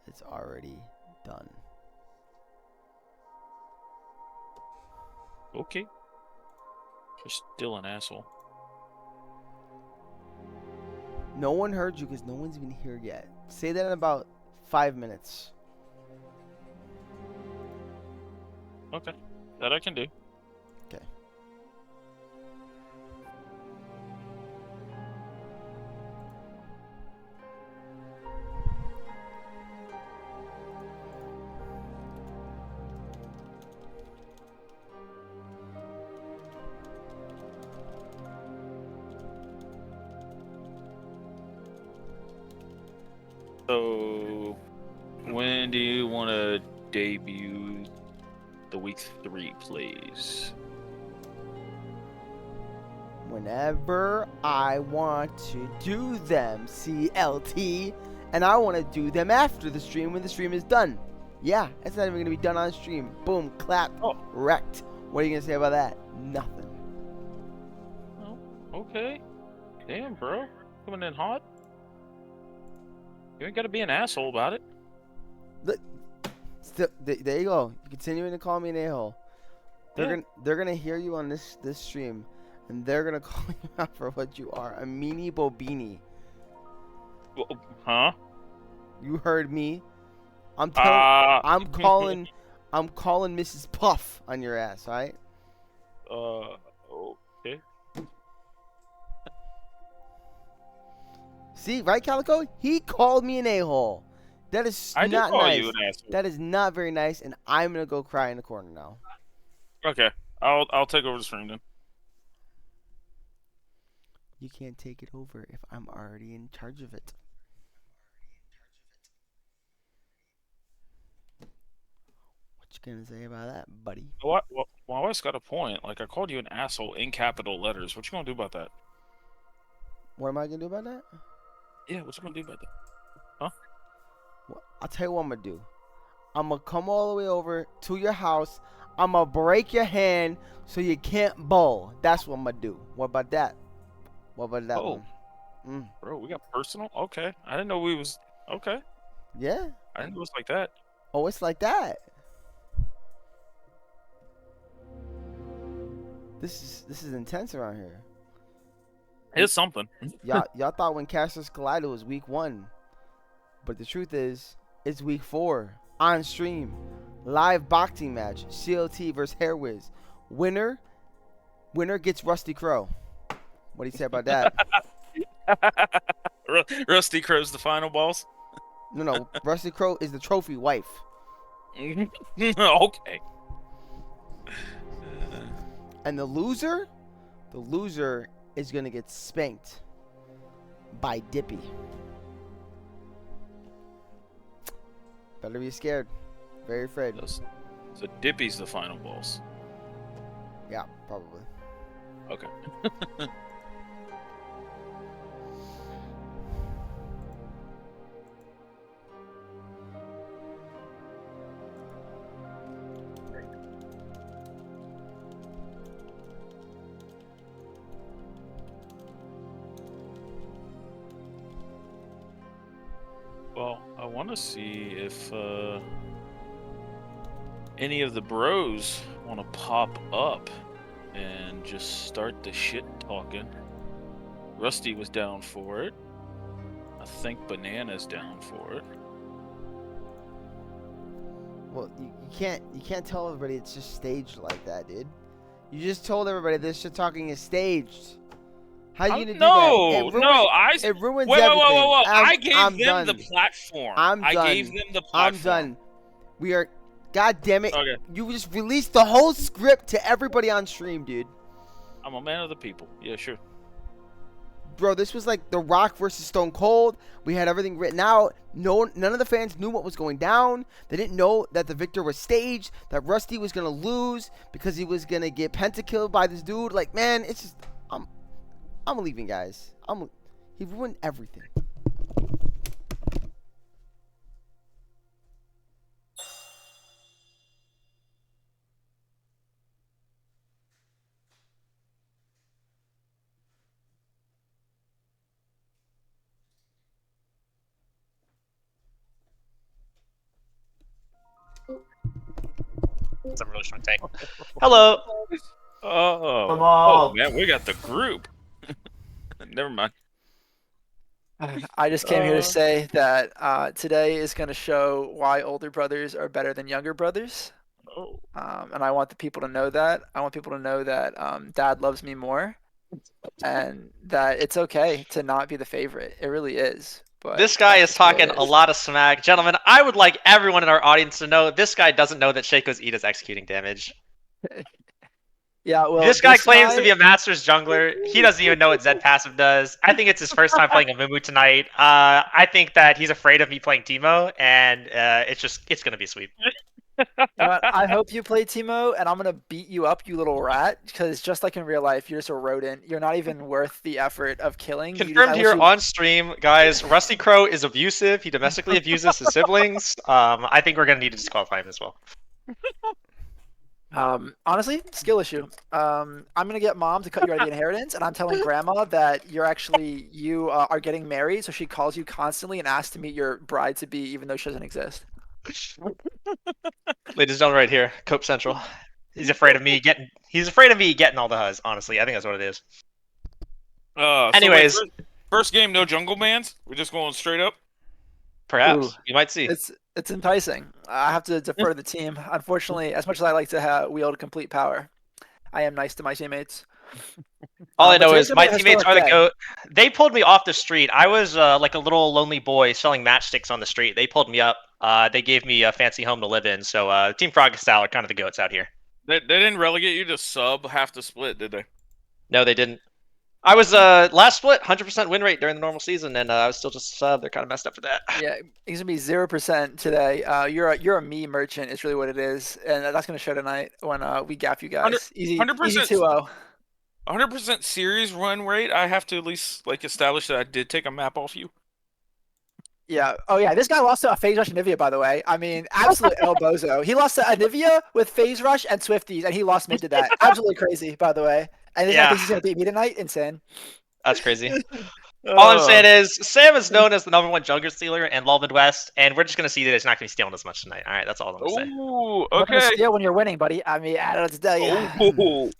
It's already done. Okay. You're still an asshole. No one heard you because no one's been here yet. Say that in about 5 minutes. Okay. That I can do. Okay. So, when do you want to debut the week 3 plays? Whenever I want to do them, CLT, and I want to do them after the stream when the stream is done. Yeah, it's not even going to be done on stream. Boom, clap, Oh. wrecked. What are you going to say about that? Nothing. Oh, okay. Damn, bro. Coming in hot. You ain't got to be an asshole about it. Look, still, there you go. You're continuing to call me an a-hole. They're gonna hear you on this stream, and they're gonna call you out for what you are, a meanie bobini. Huh? You heard me. I'm calling Mrs. Puff on your ass, all right? Okay. See, right, Calico? He called me an a-hole. That is I did not call nice. you an asshole. That is not very nice, and I'm gonna go cry in the corner now. Okay. I'll take over the stream then. You can't take it over if I'm already in charge of it. What you gonna say about that, buddy? What? Well, my wife's got a point. Like, I called you an asshole in capital letters. What you gonna do about that? What am I gonna do about that? Yeah, what you gonna do about that? Huh? Well, I'll tell you what I'm gonna do. I'm gonna come all the way over to your house. I'm gonna break your hand so you can't bowl. That's what I'm gonna do. What about that? What about that Oh, one? bro, we got personal? Okay. I didn't know we was... Okay. Yeah. I didn't know it was like that. Oh, it's like that. This is intense around here. It's something. Y'all thought when Casters Collided was week 1, but the truth is, it's week 4 on stream, live boxing match, CLT versus Hairwiz. Winner gets Rusty Crow. What do you say about that? Rusty Crow's the final boss? No, Rusty Crow is the trophy wife. Okay. And the loser is gonna get spanked by Dippy. Better be scared. Very afraid. So Dippy's the final boss. Yeah, probably. Okay. Well, I want to see if any of the bros want to pop up and just start the shit talking. Rusty was down for it. I think Banana's down for it. Well, you can't tell everybody it's just staged like that, dude. You just told everybody this shit talking is staged. How you gonna do that? It ruins everything. Whoa. I I'm gave them done. the platform. I gave them the platform. I'm done. We are. God damn it! Okay. You just released the whole script to everybody on stream, dude. I'm a man of the people. Yeah, sure. Bro, this was like The Rock versus Stone Cold. We had everything written out. None of the fans knew what was going down. They didn't know that the victor was staged. That Rusty was gonna lose because he was gonna get pentakilled by this dude. Like, man, it's just I'm leaving, guys. He ruined everything. It's a really strong tank. Hello. Oh, Come on. man, we got the group. Never mind. I just came here to say that today is going to show why older brothers are better than younger brothers. Oh, And I want the people to know that. I want people to know that Dad loves me more, and that it's okay to not be the favorite. It really is. But This guy that's is just the way talking it a is. lot of smack. Gentlemen, I would like everyone in our audience to know this guy doesn't know that Shaco's Eat is executing damage. Yeah, well, This guy claims to be a Masters jungler. He doesn't even know what Zed passive does. I think it's his first time playing a Mumu tonight. I think that he's afraid of me playing Teemo, and it's gonna be a sweep. You know what? I hope you play Teemo, and I'm gonna beat you up, you little rat. Because just like in real life, you're just a rodent. You're not even worth the effort of killing. Confirmed here on stream, guys. Rusty Crow is abusive. He domestically abuses his siblings. I think we're gonna need to disqualify him as well. Honestly, skill issue. I'm gonna get mom to cut you out of the inheritance, and I'm telling grandma that you are getting married, so she calls you constantly and asks to meet your bride to be, even though she doesn't exist. Ladies and gentlemen, right here, Cope Central. He's afraid of me getting. He's afraid of me getting all the Huzz. Honestly, I think that's what it is. Anyways, so wait, first game, no jungle bans. We're just going straight up. perhaps Ooh, you might see. It's enticing. I have to defer to the team. Unfortunately, as much as I like to wield complete power, I am nice to my teammates. All I but know today's is gonna my be a teammates are historic the day. goat. They pulled me off the street. I was like a little lonely boy selling matchsticks on the street. They pulled me up. They gave me a fancy home to live in. So Team Froggy style are kind of the goats out here. They didn't relegate you to sub half the split, did they? No, they didn't. I was last split 100% win rate during the normal season, and I was still just a sub. They're kind of messed up for that. Yeah, he's gonna be 0% today. You're a me merchant. It's really what it is, and that's gonna show tonight when we gap you guys. Easy 100% 2-0. 100% series run rate. I have to at least like establish that I did take a map off you. Yeah. Oh yeah, this guy lost to a phase rush Anivia, by the way. I mean, absolute El Bozo. He lost to Anivia with phase rush and Swifties, and he lost mid to that. Absolutely crazy, by the way. And this guy thinks he's gonna beat me tonight. Insane. That's crazy. All I'm saying is Sam is known as the #1 jungler stealer in LOLMidwest, and we're just gonna see that it's not gonna be stealing as much tonight. All right, that's all I'm gonna say. Ooh, We're gonna okay. steal when you're winning, buddy. I mean, I don't know what to tell you. Oh,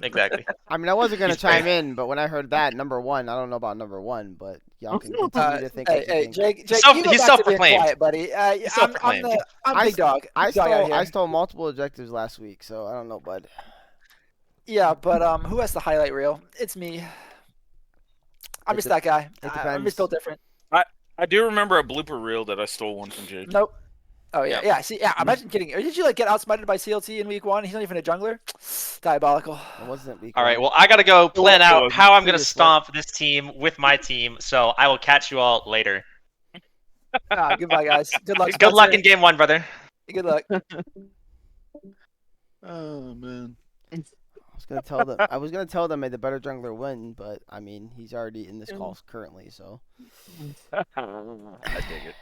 Exactly. I mean, I wasn't gonna He's chime brave. in, but when I heard that #1, I don't know about #1, but y'all can continue to think. what you Hey, think. Jake, He's you go back to being self-proclaimed. quiet, buddy. I'm self-proclaimed. big dog. I Big dog out stole here. I stole multiple objectives last week, so I don't know, bud. Yeah, but who has the highlight reel? It's me. I'm just that guy. I'm depends. just built different. I do remember a blooper reel that I stole one from Jake. Nope. Oh yeah, Yep. yeah. See, yeah. Imagine getting. Or did you like get outsmited by CLT in week 1? He's not even a jungler. Diabolical. It wasn't week All right, 1. well, I gotta go plan out how I'm gonna Previous stomp this team with my team. So I will catch you all later. Goodbye, guys. Good luck. Good luck Spencer. in game 1, brother. Good luck. Oh man. I was gonna tell them may the better jungler win, but I mean he's already in this call currently, so. I dig it.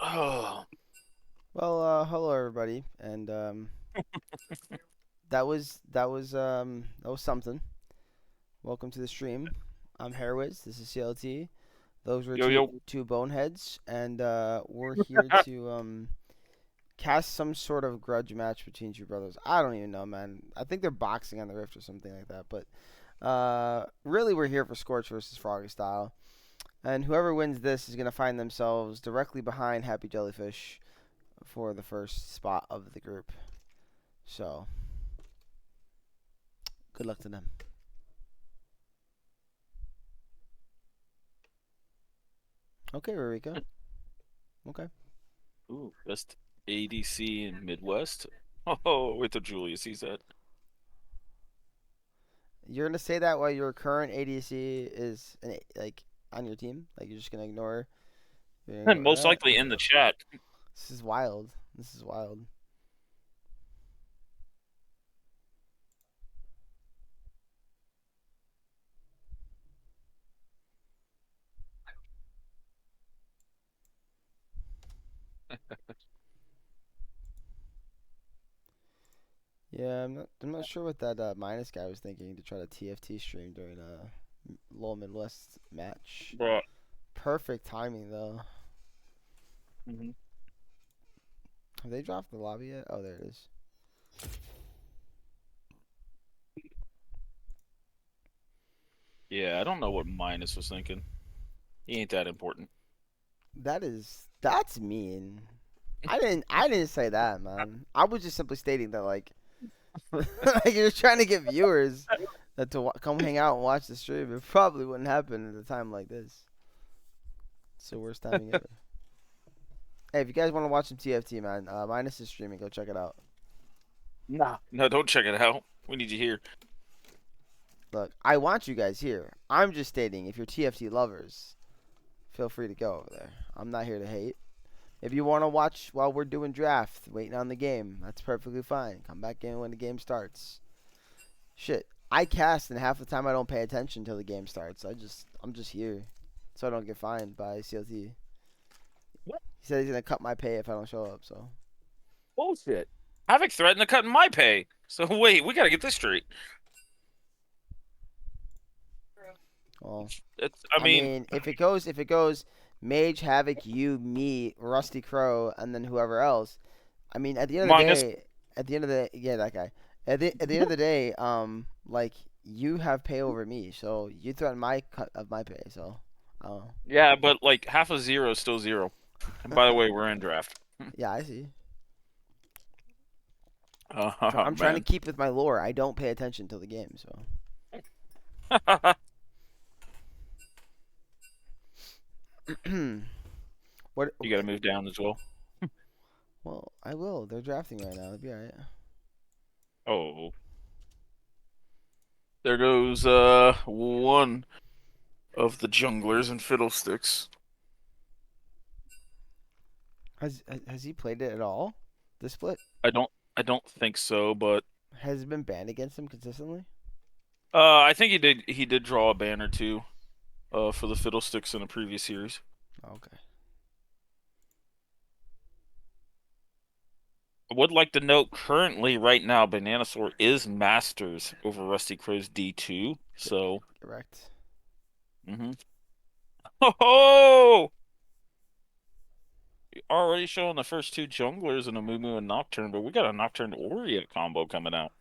Oh. Well, hello everybody, and that was something. Welcome to the stream. I'm Hairwiz. This is CLT. Those were two boneheads, and we're here to cast some sort of grudge match between two brothers. I don't even know, man. I think they're boxing on the Rift or something like that. But really, we're here for Scorch versus Froggy style. And whoever wins this is going to find themselves directly behind Happy Jellyfish for the first spot of the group. So, good luck to them. Okay, Rurika. Okay. Ooh, best ADC in Midwest. Oh, wait till Julius sees that. You're gonna say that while your current ADC is like on your team? Like you're just gonna ignore? Most likely in the chat. This is wild. This is wild. Yeah, I'm not sure what that minus guy was thinking to try to TFT stream during LOLMidwest match. Bro. Perfect timing though. Hmm. Have they dropped the lobby yet? Oh, there it is. Yeah, I don't know what Minus was thinking. He ain't that important. That's mean. I didn't say that, man. I was just simply stating that like like you're trying to get viewers that come hang out and watch the stream. It probably wouldn't happen at a time like this. It's the worst timing ever. Hey, if you guys want to watch some TFT, man, Minus is streaming. Go check it out. Nah. No, don't check it out. We need you here. Look, I want you guys here. I'm just stating, if you're TFT lovers, feel free to go over there. I'm not here to hate. If you want to watch while we're doing draft, waiting on the game, that's perfectly fine. Come back in when the game starts. Shit, I cast and half the time I don't pay attention until the game starts. I'm just here, so I don't get fined by CLT. What? He said he's gonna cut my pay if I don't show up. So Bullshit. Havoc threatened to cut my pay. So wait, we gotta get this straight. well, I mean, if it goes Mage, Havoc, you, me, Rusty Crow, and then whoever else. I mean, at the end of the Minus- day, yeah, that guy. At the end of the day, like you have pay over me, so you threaten my cut of my pay. So, yeah, but like half a zero is still zero. And by the way, we're in draft. yeah, I see. Oh, I'm trying to man. keep with my lore. I don't pay attention to the game, so. What? You gotta move down as well. Well, I will. They're drafting right now. It'll be alright. Oh. There goes one of the junglers and fiddlesticks. Has he played it at all? The split I don't think so, but has it been banned against him consistently? I think he did draw a ban or two for the fiddlesticks in a previous series. Okay. I would like to note currently right now Bananasaur is Masters over Rusty Crow's D2. So Correct. Oh! Already showing the first two junglers in a Moo Moo and Nocturne, but we got a Nocturne Aurea combo coming out.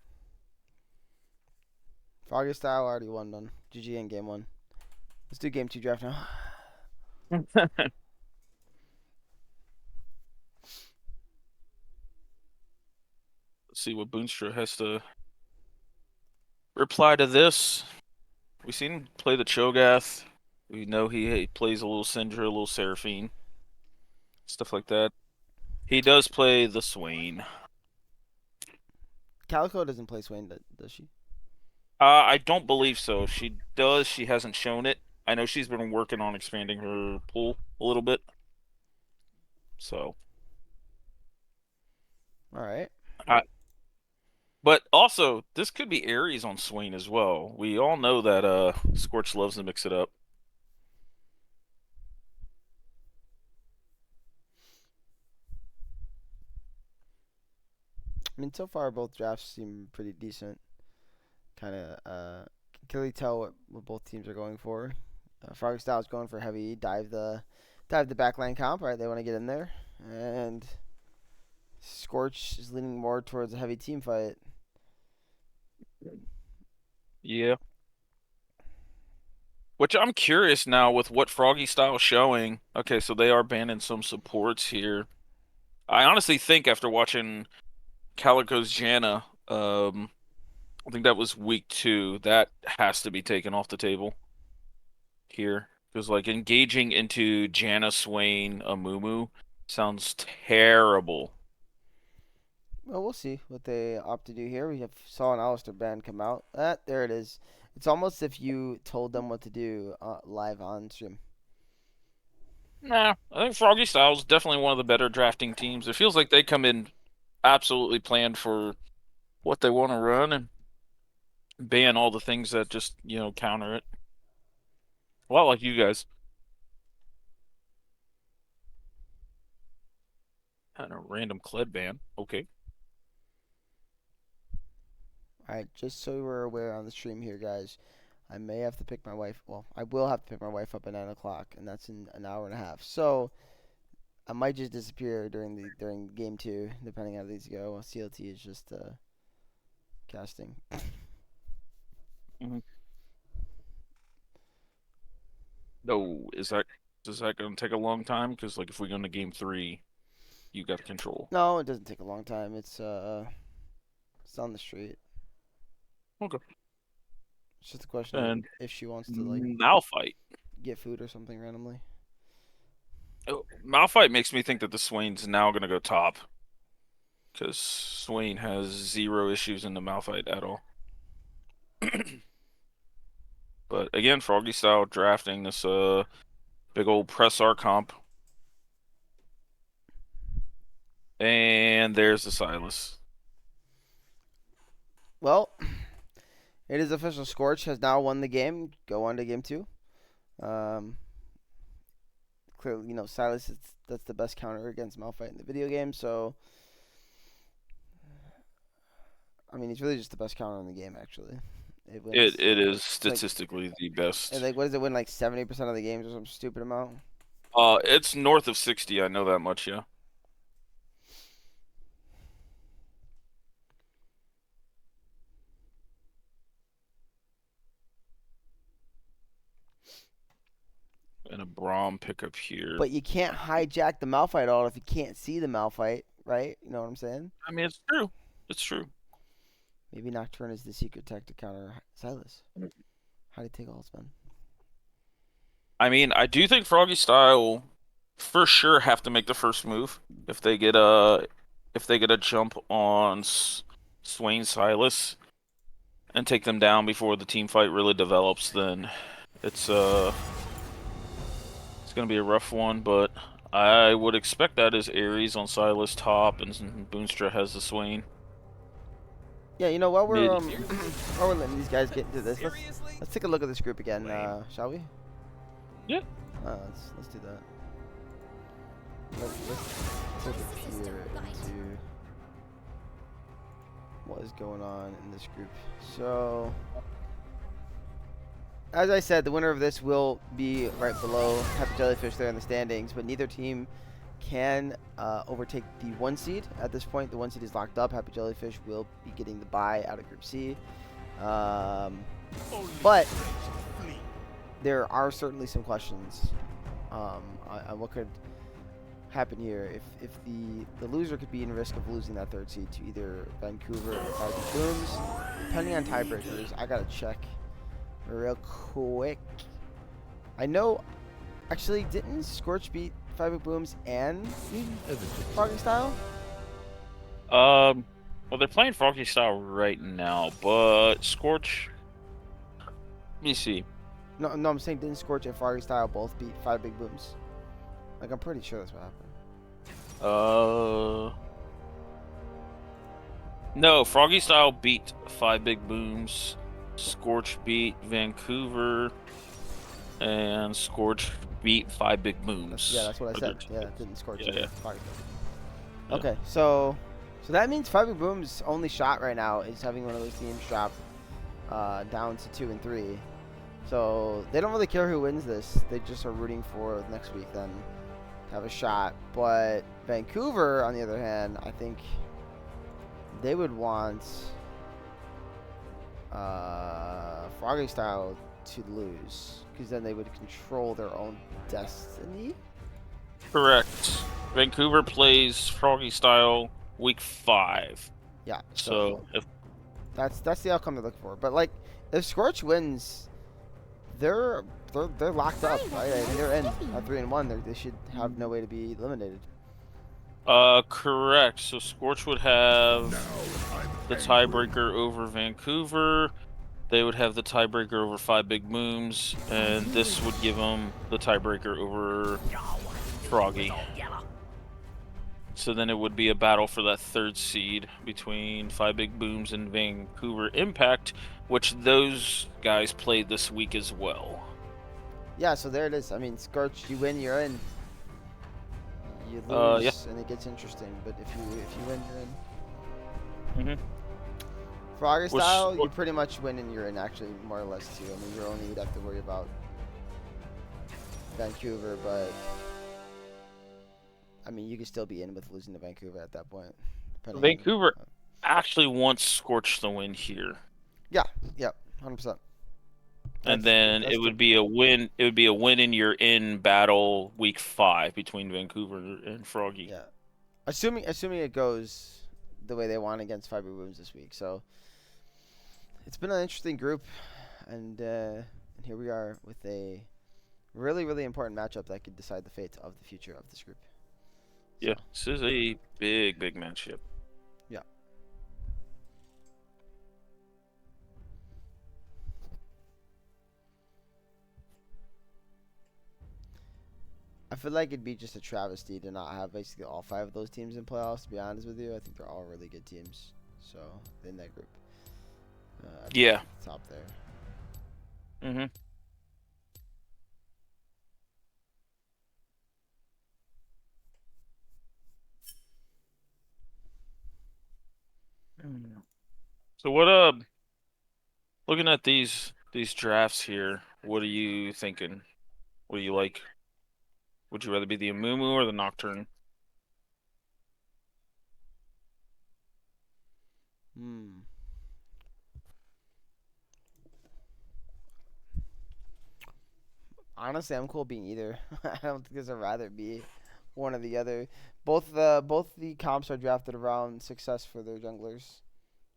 Froggy style already won done. GG in game 1. Let's do game 2 draft now. Let's see what Boonstra has to reply to this. We've seen him play the Cho'Gath. We know he plays a little Syndra, a little Seraphine. Stuff like that. He does play the Swain. Calico doesn't play Swain, does she? I don't believe so. She does. She hasn't shown it. I know she's been working on expanding her pool a little bit. So. Alright. But also, this could be Ares on Swain as well. We all know that Scorch loves to mix it up. I mean, so far both drafts seem pretty decent. Kind of can clearly tell what both teams are going for. Froggy Style is going for heavy dive the backline comp, right? They want to get in there, and Scorch is leaning more towards a heavy team fight. Yeah. Which I'm curious now with what Froggy Style's showing. Okay, so they are banning some supports here. I honestly think after watching Calico's Janna, I think that was week 2, that has to be taken off the table here. Because, like, engaging into Janna, Swain, Amumu sounds terrible. Well, we'll see what they opt to do here. We saw an Alistair ban come out. There it is. It's almost if you told them what to do live on stream. Nah, I think Froggy Style's definitely one of the better drafting teams. It feels like they come in absolutely planned for what they want to run and ban all the things that just, counter it. A lot like you guys. Kind of random Kled ban. Okay. All right, just so we're aware on the stream here, guys. I may have to pick my wife. Well, I will have to pick my wife up at 9 o'clock, and that's in an hour and a half. So I might just disappear during game 2, depending on how these go. Well, CLT is just casting. No, is that going to take a long time? Because like if we go into game 3, you got control. No, it doesn't take a long time. It's on the street. Okay. It's just a question of And if she wants to like Malphite. get food or something randomly. Oh, Malphite makes me think that the Swain's now going to go top. Because Swain has 0 issues in the Malphite at all. But again, Froggy style drafting this big old press R comp. And there's the Silas. Well, it is official. Scorch has now won the game. Go on to game 2. Clearly, Silas that's the best counter against Malphite in the video game. So, I mean, he's really just the best counter in the game, actually. It is statistically the best. And what does it win? Like 70% of the games or some stupid amount. It's north of 60. I know that much. Yeah. And a Braum pickup here. But you can't hijack the Malphite all if you can't see the Malphite, right? You know what I'm saying? I mean, it's true. It's true. Maybe Nocturne is the secret tech to counter Silas. How do you take all man? I mean, I do think Froggy style for sure have to make the first move if they get a jump on Swain Silas and take them down before the team fight really develops. Then it's gonna be a rough one, but I would expect that as Ares on Silas top and Boonstra has the Swain. Yeah, while we're letting these guys get into this, let's take a look at this group again, shall we? Yeah. Let's do that. Let's take a peer into what is going on in this group. So, as I said, the winner of this will be right below Happy Jellyfish there in the standings, but neither team can overtake the 1 seed. At this point, the 1 seed is locked up. Happy Jellyfish will be getting the bye out of Group C. But there are certainly some questions on what could happen here if the loser could be in risk of losing that 3rd seed to either Vancouver or Five Big Booms. Depending on tiebreakers, I gotta check real quick. I know, actually, didn't Scorch beat Five Big Booms and Froggy style? Well, they're playing Froggy style right now, but Scorch. Let me see. No, I'm saying didn't Scorch and Froggy style both beat Five Big Booms? Like, I'm pretty sure that's what happened. No, Froggy style beat Five Big Booms. Scorch beat Vancouver, and Scorch beat Five Big Booms. Yeah, that's what I said. Yeah, didn't Scorch. Yeah. Okay, so that means Five Big Booms' only shot right now is having one of those teams drop down to 2 and 3. So they don't really care who wins this. They just are rooting for next week then to have a shot. But Vancouver, on the other hand, I think they would want Froggy style to lose, because then they would control their own destiny. Correct. Vancouver plays Froggy style week 5. Yeah. So if that's the outcome they're looking for. But like, if Scorch wins, they're locked up, right? I mean, they're in at 3 and 1. They should have no way to be eliminated. Correct. So Scorch would have the tiebreaker over Vancouver. They would have the tiebreaker over Five Big Booms, and this would give them the tiebreaker over Froggy. So then it would be a battle for that 3rd seed between Five Big Booms and Vancouver Impact, which those guys played this week as well. Yeah, so there it is. I mean, Scorch, you win, you're in. You lose, yeah. and it gets interesting. But if you win, you're in. Frogger Which- style, you pretty much win and you're in, actually, more or less, too. I mean, you'd have to worry about Vancouver, but I mean, you could still be in with losing to Vancouver at that point. depending on- Vancouver actually wants Scorch to win here. Yeah, 100%. And then it would be a win. It would be a win in your in battle week 5 between Vancouver and Froggy. Yeah, assuming it goes the way they want against Fiber Rooms this week. So it's been an interesting group, and here we are with a really, really important matchup that could decide the fate of the future of this group. Yeah, this is a big matchup. Yeah. I feel like it'd be just a travesty to not have basically all 5 of those teams in playoffs, to be honest with you. I think they're all really good teams. So, in that group. Yeah. Top there. Mm-hmm. So what looking at these drafts here, what are you thinking? What do you like? Would you rather be the Amumu or the Nocturne? Honestly, I'm cool being either. I don't think there's a rather be one or the other. Both the comps are drafted around success for their junglers.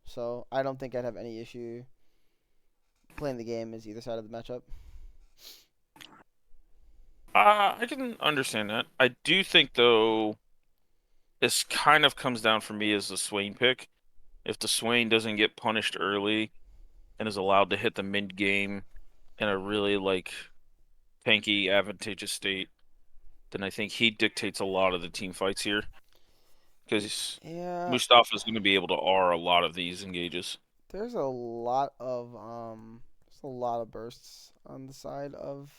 So I don't think I'd have any issue playing the game as either side of the matchup. I can understand that. I do think, though, this kind of comes down for me as the Swain pick. If the Swain doesn't get punished early and is allowed to hit the mid game in a really tanky, advantageous state, then I think he dictates a lot of the team fights here. Because Mustafa is going to be able to R a lot of these engages. There's a lot of bursts on the side of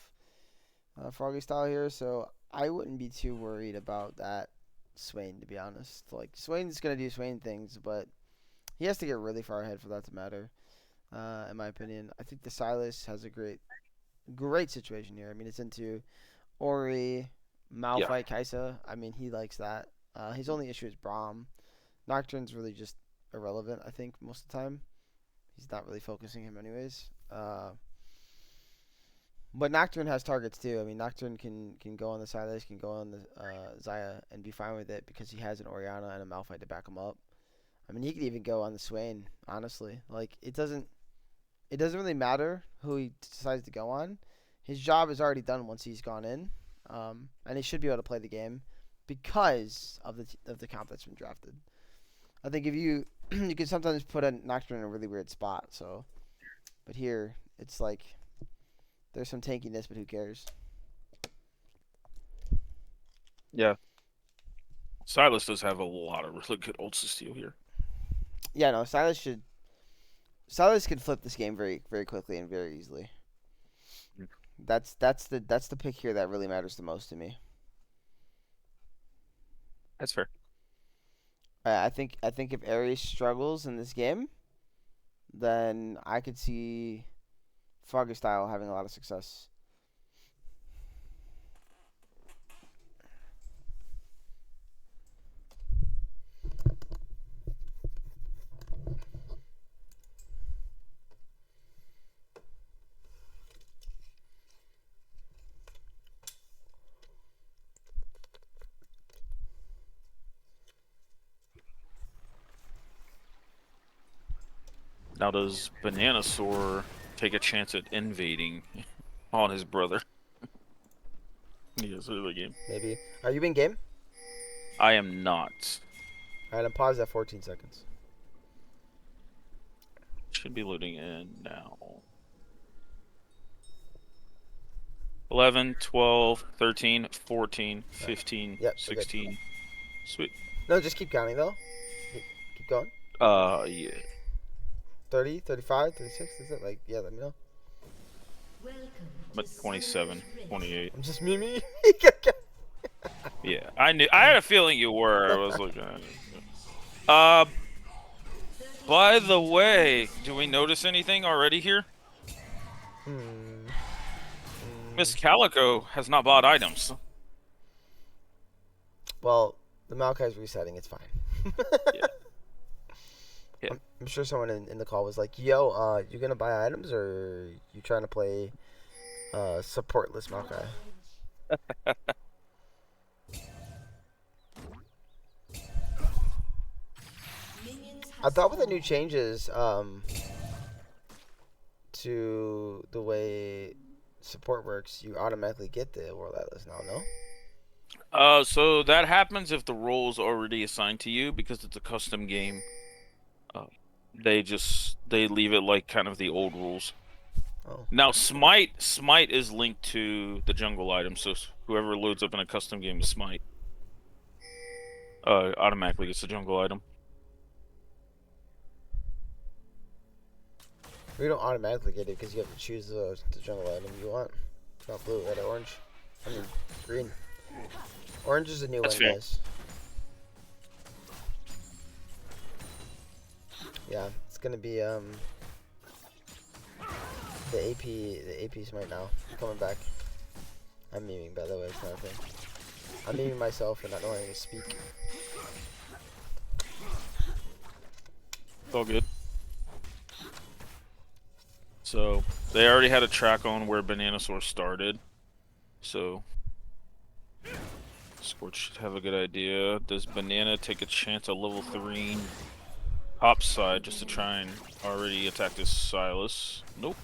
Froggy style here, so I wouldn't be too worried about that Swain, to be honest. Like, Swain's gonna do Swain things, but he has to get really far ahead for that to matter. In my opinion, I think the Silas has a great situation here. I mean, it's into Ori, Malphite, Kaisa. I mean, he likes that. His only issue is Braum. Nocturne's really just irrelevant, I think, most of the time. He's not really focusing him anyways. But Nocturne has targets too. I mean, Nocturne can go on the Silas, can go on the Xayah, and be fine with it because he has an Orianna and a Malphite to back him up. I mean, he could even go on the Swain, honestly. Like, it doesn't really matter who he decides to go on. His job is already done once he's gone in, and he should be able to play the game because of the comp that's been drafted. I think if you can sometimes put a Nocturne in a really weird spot. So, but here it's like there's some tankiness, but who cares? Yeah. Silas does have a lot of really good ults to steal here. Yeah, no, Silas can flip this game very, very quickly and very easily. That's the pick here that really matters the most to me. That's fair. I think if Ares struggles in this game, then I could see Froggy style having a lot of success. Now does Bananasaur take a chance at invading on his brother? Yes, the game. Maybe. Are you in game? I am not. Alright, I'm paused at 14 seconds. Should be loading in now. 11, 12, 13, 14, 15, Yep, 16. Sweet. No, just keep counting though. Keep going. Yeah. 30, 35, 36, is it? Like, yeah, let me know. I'm at 27, 28. I'm just Mimi. Yeah, I had a feeling you were. I was looking at it. By the way, do we notice anything already here? Miss Calico has not bought items. Well, the Maokai's resetting. It's fine. Yeah. Yeah. I'm sure someone in the call was like, "Yo, you gonna buy items or you trying to play supportless Maokai?" I thought with the new changes to the way support works, you automatically get the World Atlas now, no? So that happens if the role's already assigned to you because it's a custom game. They leave it like kind of the old rules. Oh. Now Smite is linked to the jungle item, so whoever loads up in a custom game with Smite automatically gets the jungle item. We don't automatically get it because you have to choose the jungle item you want. It's not blue, red, or orange. I mean, green. Orange is a new That's one, fair. guys. Yeah, it's gonna be the AP Smite now coming back. I'm memeing, by the way. It's not a thing. I'm memeing myself for not knowing how to speak. It's all good. So they already had a track on where Bananasaur started. So Scorch should have a good idea. Does Banana take a chance at level 3 top side just to try and already attack this Silas? Nope.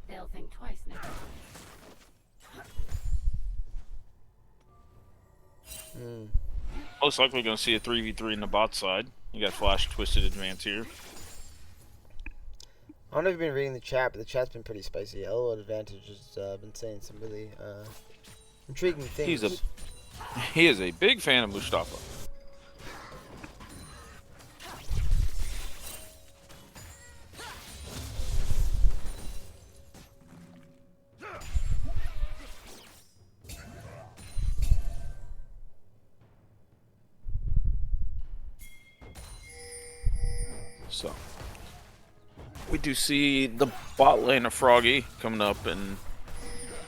They'll think twice next time. Most likely going to see a 3v3 in the bot side. You got Flash Twisted Advance here. I don't know if you've been reading the chat, but the chat's been pretty spicy. LO Advantage has been saying some really intriguing things. He is a big fan of Mustafa. So we do see the bot lane of Froggy coming up and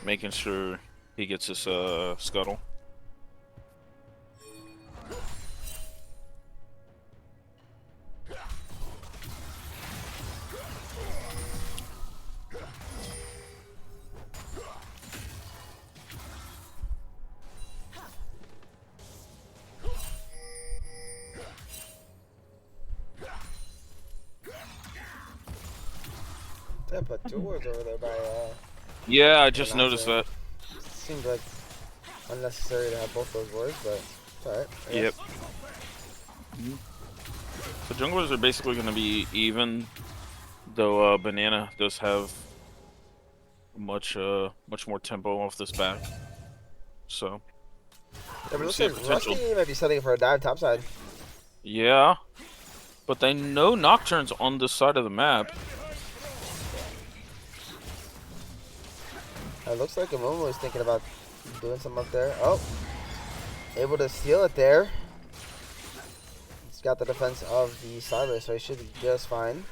making sure he gets his scuttle. They put two words over there by Yeah, I just noticed that. Seems like unnecessary to have both those words, but it's alright. Yep. The junglers are basically going to be even, though Banana does have much more tempo off this back. So Yeah, but it looks see a like potential. Rusty might be setting for a dive topside. Yeah, but they know Nocturne's on this side of the map. It looks like Amumu is thinking about doing something up there. Oh, able to steal it there. He's got the defense of the Siler, so he should be just fine.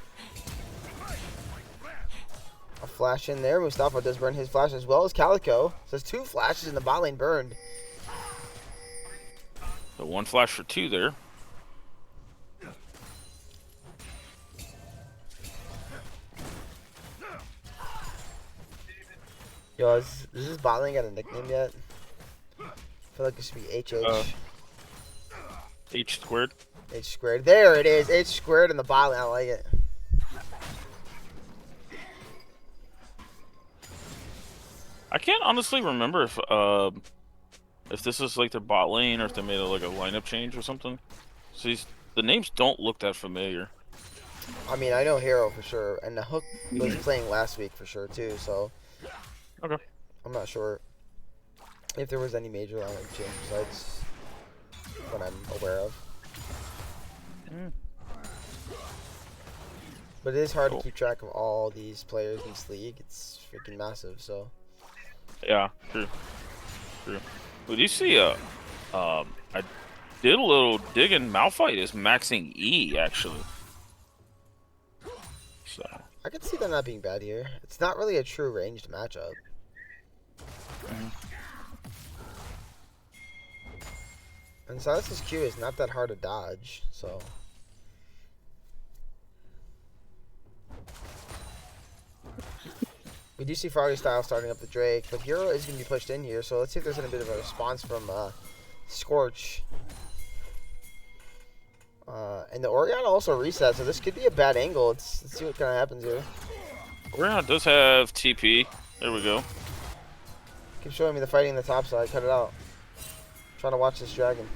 A flash in there. Mustafa does burn his flash as well as Calico. So there's two flashes in the bot lane burned. The one flash for two there. Yo, does this bot lane got a nickname yet? I feel like it should be HH. H squared. H squared. There it is. H squared in the bot lane. I like it. I can't honestly remember if this is like their bot lane or if they made like a lineup change or something. So the names don't look that familiar. I mean, I know Hero for sure, and the Hook was playing last week for sure too. So Okay. I'm not sure if there was any major lineup change besides what I'm aware of. Mm. But it is hard Cool. to keep track of all these players in this league. It's freaking massive. So Yeah, true. Well, do you see I did a little digging. Malphite is maxing E actually. So I could see that not being bad here. It's not really a true ranged matchup. And Silas's Q is not that hard to dodge, so. We do see Froggy style starting up the Drake, but Hero is going to be pushed in here, so let's see if there's a bit of a response from Scorch. And the Oriana also resets, so this could be a bad angle. Let's see what kind of happens here. Oriana does have TP. There we go. Keep showing me the fighting in the top side. Cut it out. Trying to watch this dragon.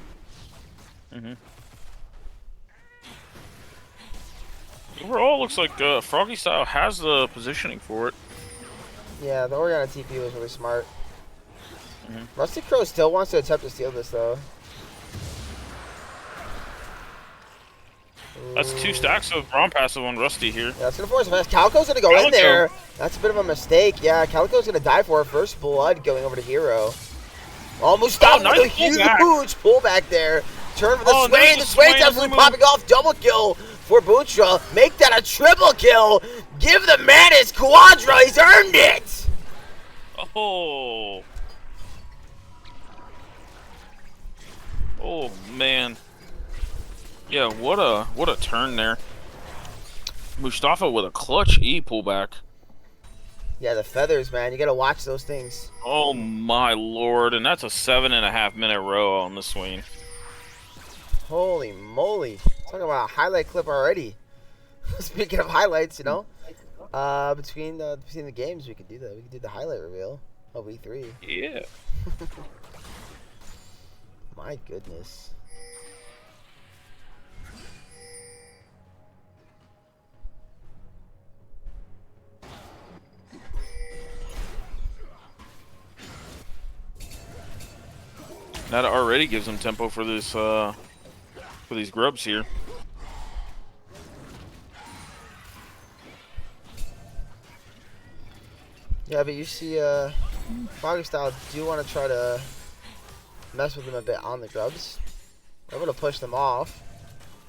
Overall, looks like Froggy style has the positioning for it. Yeah, the Oriana TP was really smart. Rusty Crow still wants to attempt to steal this, though. That's 2 stacks of Braum passive on Rusty here. Yeah, that's going to force a fast. Calico's going to go in there. That's a bit of a mistake. Yeah, Calico's going to die for it. First blood going over to Hero. Almost stopped with a huge pullback there. Turn for the Swain. The Swain's absolutely popping off. Double kill for Boonstra. Make that a triple kill. Give the man his quadra. He's earned it. Oh. Oh, man. Yeah, what a turn there. Mustafa with a clutch E pullback. Yeah, the feathers, man. You got to watch those things. Oh, my lord. And that's a 7.5 minute row on the Swain. Holy moly. Talking about a highlight clip already. Speaking of highlights, you know, between the games, we could do that. We could do the highlight reveal of week 3. Yeah. My goodness. That already gives them tempo for this for these grubs here. Yeah, but you see, Froggy Style do want to try to mess with them a bit on the grubs. We're able to push them off.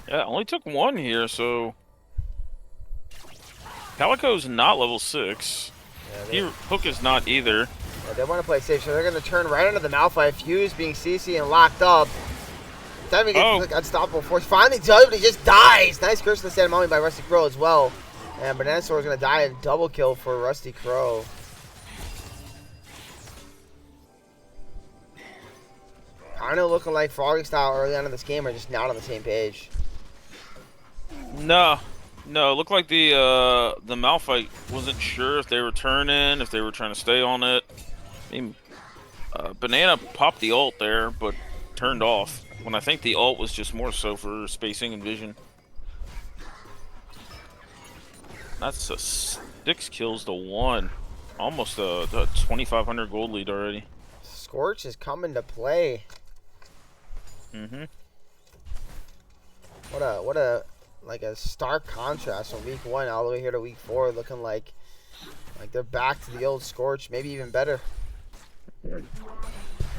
Yeah, only took 1 here, so Calico's not level 6. Yeah, Hook is not either. Yeah, they want to play safe, so they're going to turn right into the Malphite. Fuse being CC and locked up. Time he gets like, unstoppable force. Finally does, but he just dies. Nice curse to the Santa Mommy by Rusty Crow as well. And Banana Sword is going to die and double kill for Rusty Crow. Kind of looking like Froggy Style early on in this game are just not on the same page. No, it looked like the Malphite wasn't sure if they were turning, if they were trying to stay on it. I mean, Banana popped the ult there, but turned off. When I think the ult was just more so for spacing and vision. That's a 6 kills to 1. Almost a 2,500 gold lead already. Scorch is coming to play. What a like a stark contrast from week 1 all the way here to week 4, looking like they're back to the old Scorch, maybe even better.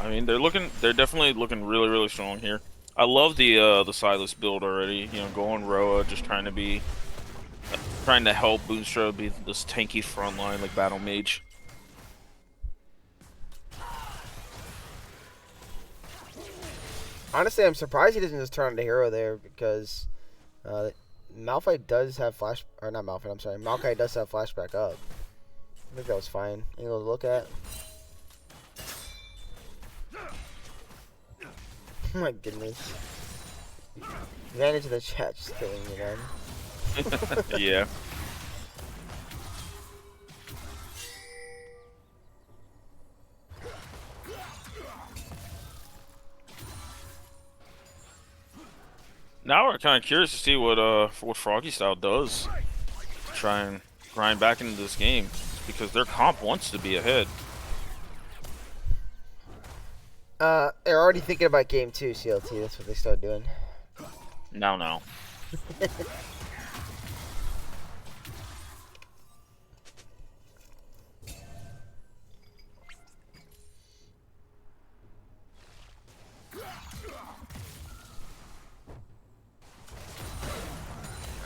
I mean, they're definitely looking really, really strong here. I love the Silas build already. You know, going Roa, just trying to help Boonstra be this tanky front line like Battle Mage. Honestly, I'm surprised he doesn't just turn on the hero there because Malphite does have flash, or not Malphite, I'm sorry, Maokai does have flashback up. I think that was fine. Angle to look at. Oh my goodness. Advantage of the chat just killing me, man. Yeah. Now we're kind of curious to see what Froggy Style does to try and grind back into this game, because their comp wants to be ahead. They're already thinking about game 2, CLT. That's what they started doing. Now.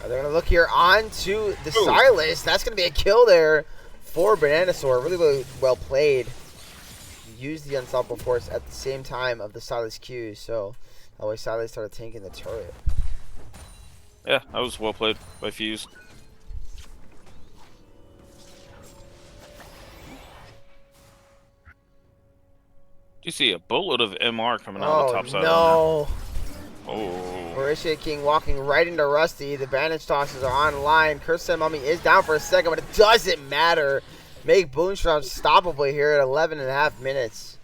They're gonna look here on to the Silas. That's gonna be a kill there for Bananasaur. Really, really well played. Use the Unstoppable Force at the same time of the Silas Q, so that way Silas started tanking the turret. Yeah, that was well played by Fuse. You see a boatload of MR coming out of the top side. No. Oh. Marisha King walking right into Rusty. The bandage tosses are online. Curse Mummy is down for a second, but it doesn't matter. Make Boomstrom stoppable here at 11.5 minutes.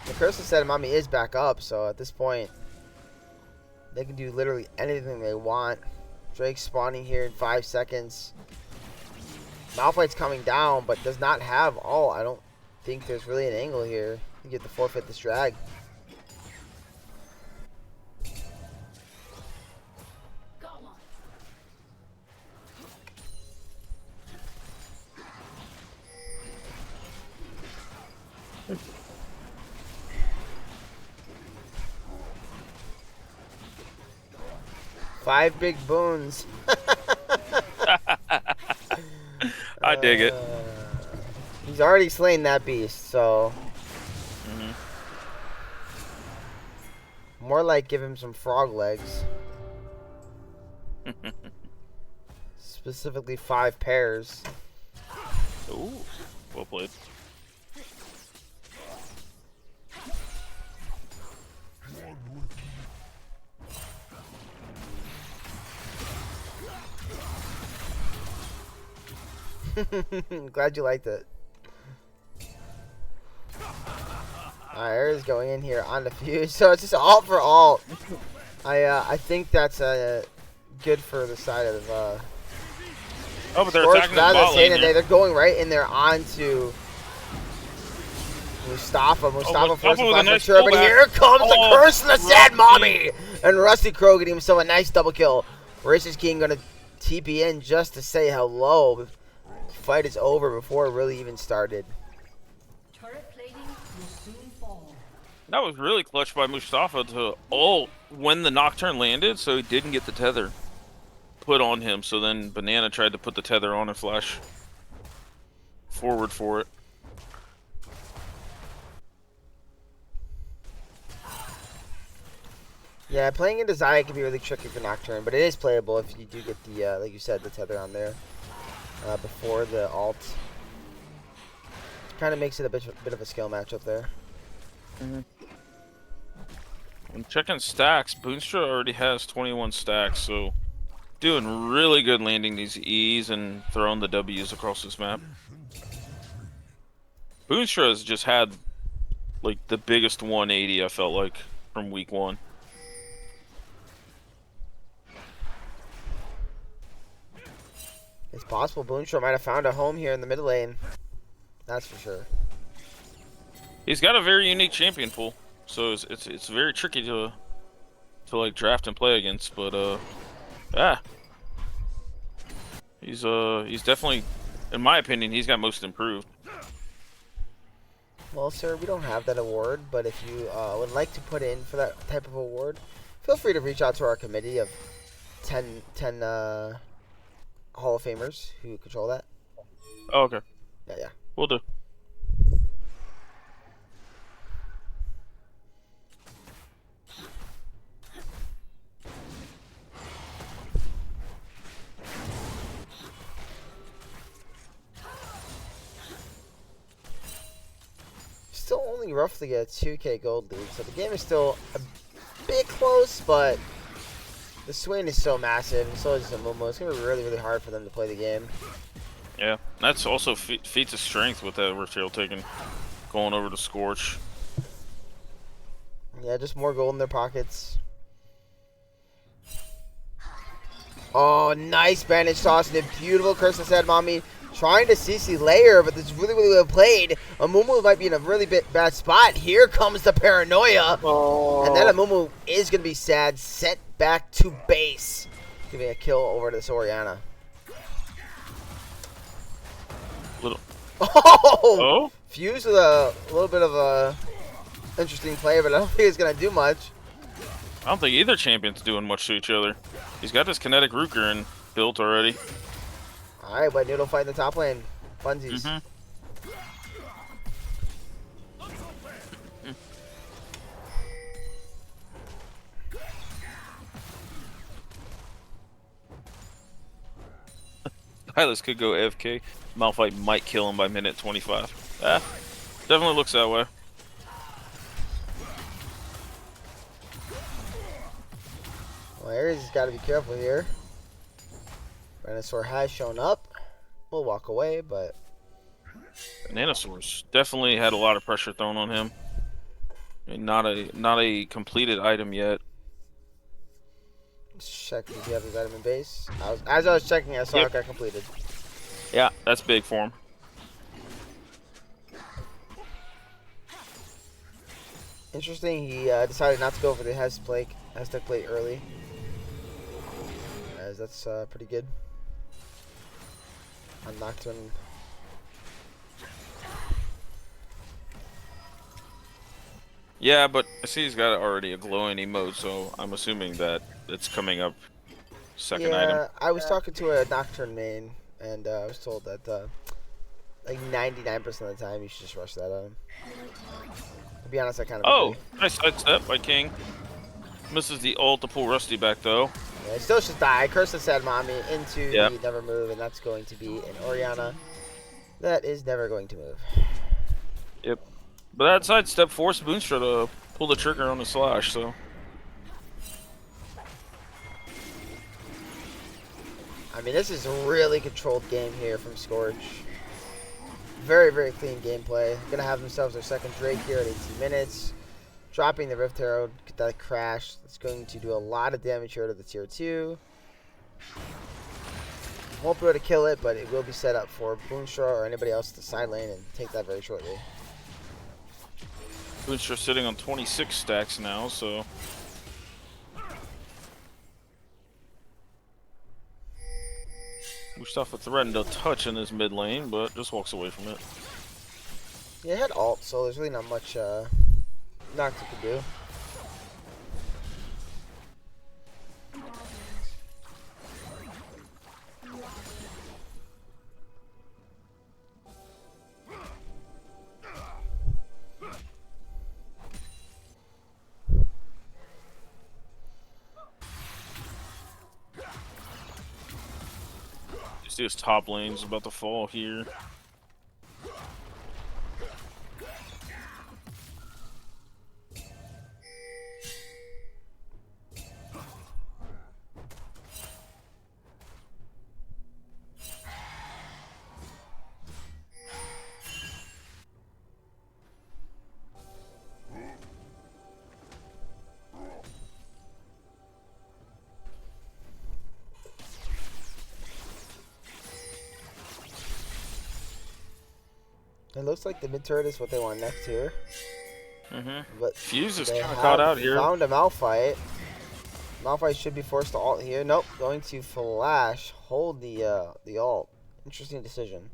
The Curse said Mummy is back up, so at this point, they can do literally anything they want. Drake spawning here in 5 seconds. Malphite's coming down, but does not have all. I don't think there's really an angle here. You get to forfeit this drag. Got one. 5 big boons. I dig it. He's already slain that beast, so more like give him some frog legs. Specifically 5 pairs. Ooh, well played. Glad you liked it. Alright, Ares going in here on the Fuse, so it's just alt for alt. I think that's good for the side of oh, but they're Scorch. attacking the bot lane here. They're going right in there onto Mustafa. Mustafa Mustafa forces with a nice sure, but pullback. here comes the Oh, curse of the sad Rusty. mommy, and Rusty Crow getting himself a nice double kill. Racist King gonna TP in just to say hello. Fight is over before it really even started. Turret plating will soon fall. That was really clutch by Mustafa to ult when the Nocturne landed, so he didn't get the tether put on him. So then Banana tried to put the tether on and flash forward for it. Yeah, playing into Zaya can be really tricky for Nocturne, but it is playable if you do get the, like you said, the tether on there before the alt. Kind of makes it a bit of a skill matchup there. When checking stacks, Boonstra already has 21 stacks, so doing really good landing these E's and throwing the W's across this map. Boonstra has just had like the biggest 180 I felt like from week 1. It's possible Boonstra might have found a home here in the mid lane. That's for sure. He's got a very unique champion pool, so it's very tricky to like draft and play against. But yeah, he's definitely, in my opinion, he's got most improved. Well, sir, we don't have that award, but if you would like to put in for that type of award, feel free to reach out to our committee of 10 Hall of Famers who control that. Oh, okay. Yeah. We'll do. Still only roughly a 2k gold lead, so the game is still a bit close, but the swing is so massive, and so is the Momo. It's going to be really, really hard for them to play the game. Yeah, that's also feats of strength with that Rift Tail taken. going over to Scorch. Yeah, just more gold in their pockets. Oh, nice bandage toss and a beautiful curse of Sad Mommy. Trying to CC layer, but this is really, really well played. Amumu might be in a really bad spot. Here comes the paranoia. Oh. And then Amumu is going to be sad. Sent back to base. Giving a kill over to this Orianna. Little. Oh! Fuse with a little bit of a interesting play, but I don't think it's going to do much. I don't think either champion's doing much to each other. He's got this kinetic Ruker built already. Alright, but Noodle fight in the top lane. Funsies. Hylas could go AFK. Malphite might kill him by minute 25. Definitely looks that way. Well, Ares has got to be careful here. Venusaur has shown up. We'll walk away, but Nanosaurus definitely had a lot of pressure thrown on him. I mean, not a completed item yet. let's check if you have his item in base. As I was checking, I saw it got completed. Yeah, that's big for him. Interesting, he decided not to go for the Aztec plate early. As that's pretty good. On Nocturne. Yeah, but I see he's got already a glowing emote, so I'm assuming that it's coming up second item. Yeah, I was talking to a Nocturne main, and I was told that like 99% of the time you should just rush that on him. To be honest, I kind of agree. Nice sidestep by King. Misses the ult to pull Rusty back though. Yeah, he still should die. Curse the Sad Mommy into Yep. the Never Move, and that's going to be an Orianna. That is never going to move. Yep. But that sidestep forced Boonstra to pull the trigger on the slash, so. I mean, this is a really controlled game here from Scorch. Very, very clean gameplay. Gonna have themselves their second Drake here at 18 minutes. Dropping the Rift Arrow, get that crash. It's going to do a lot of damage here to the tier 2. Won't be able to kill it, but it will be set up for Boonstra or anybody else to side lane and take that very shortly. Boonstra sitting on 26 stacks now, so. Mustafa threatened a touch in his mid lane, but just walks away from it. Yeah, it had ult, so there's really not much Nocturne can do. You see his top lane's about to fall here. It looks like the mid turret is what they want next here. But Fuse is they kind of caught have out here. Found a Malphite. Malphite should be forced to ult here. Nope, going to flash. Hold the ult. Interesting decision.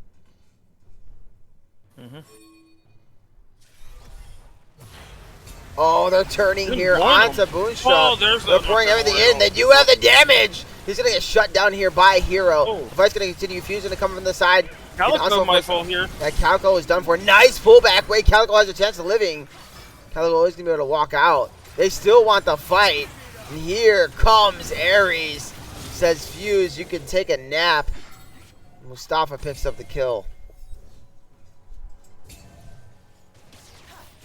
Oh, they're turning here onto Boonstra. Oh, there's they're the pouring everything in. They do have the damage. He's gonna get shut down here by Hero. Oh. The fight's gonna continue. Fuse gonna come from the side. Calico might fall here. Yeah, Calico is done for. Nice pullback. Wait, Calico has a chance of living. Calico is gonna be able to walk out. They still want the fight. And here comes Ares. Says Fuse, you can take a nap. Mustafa picks up the kill.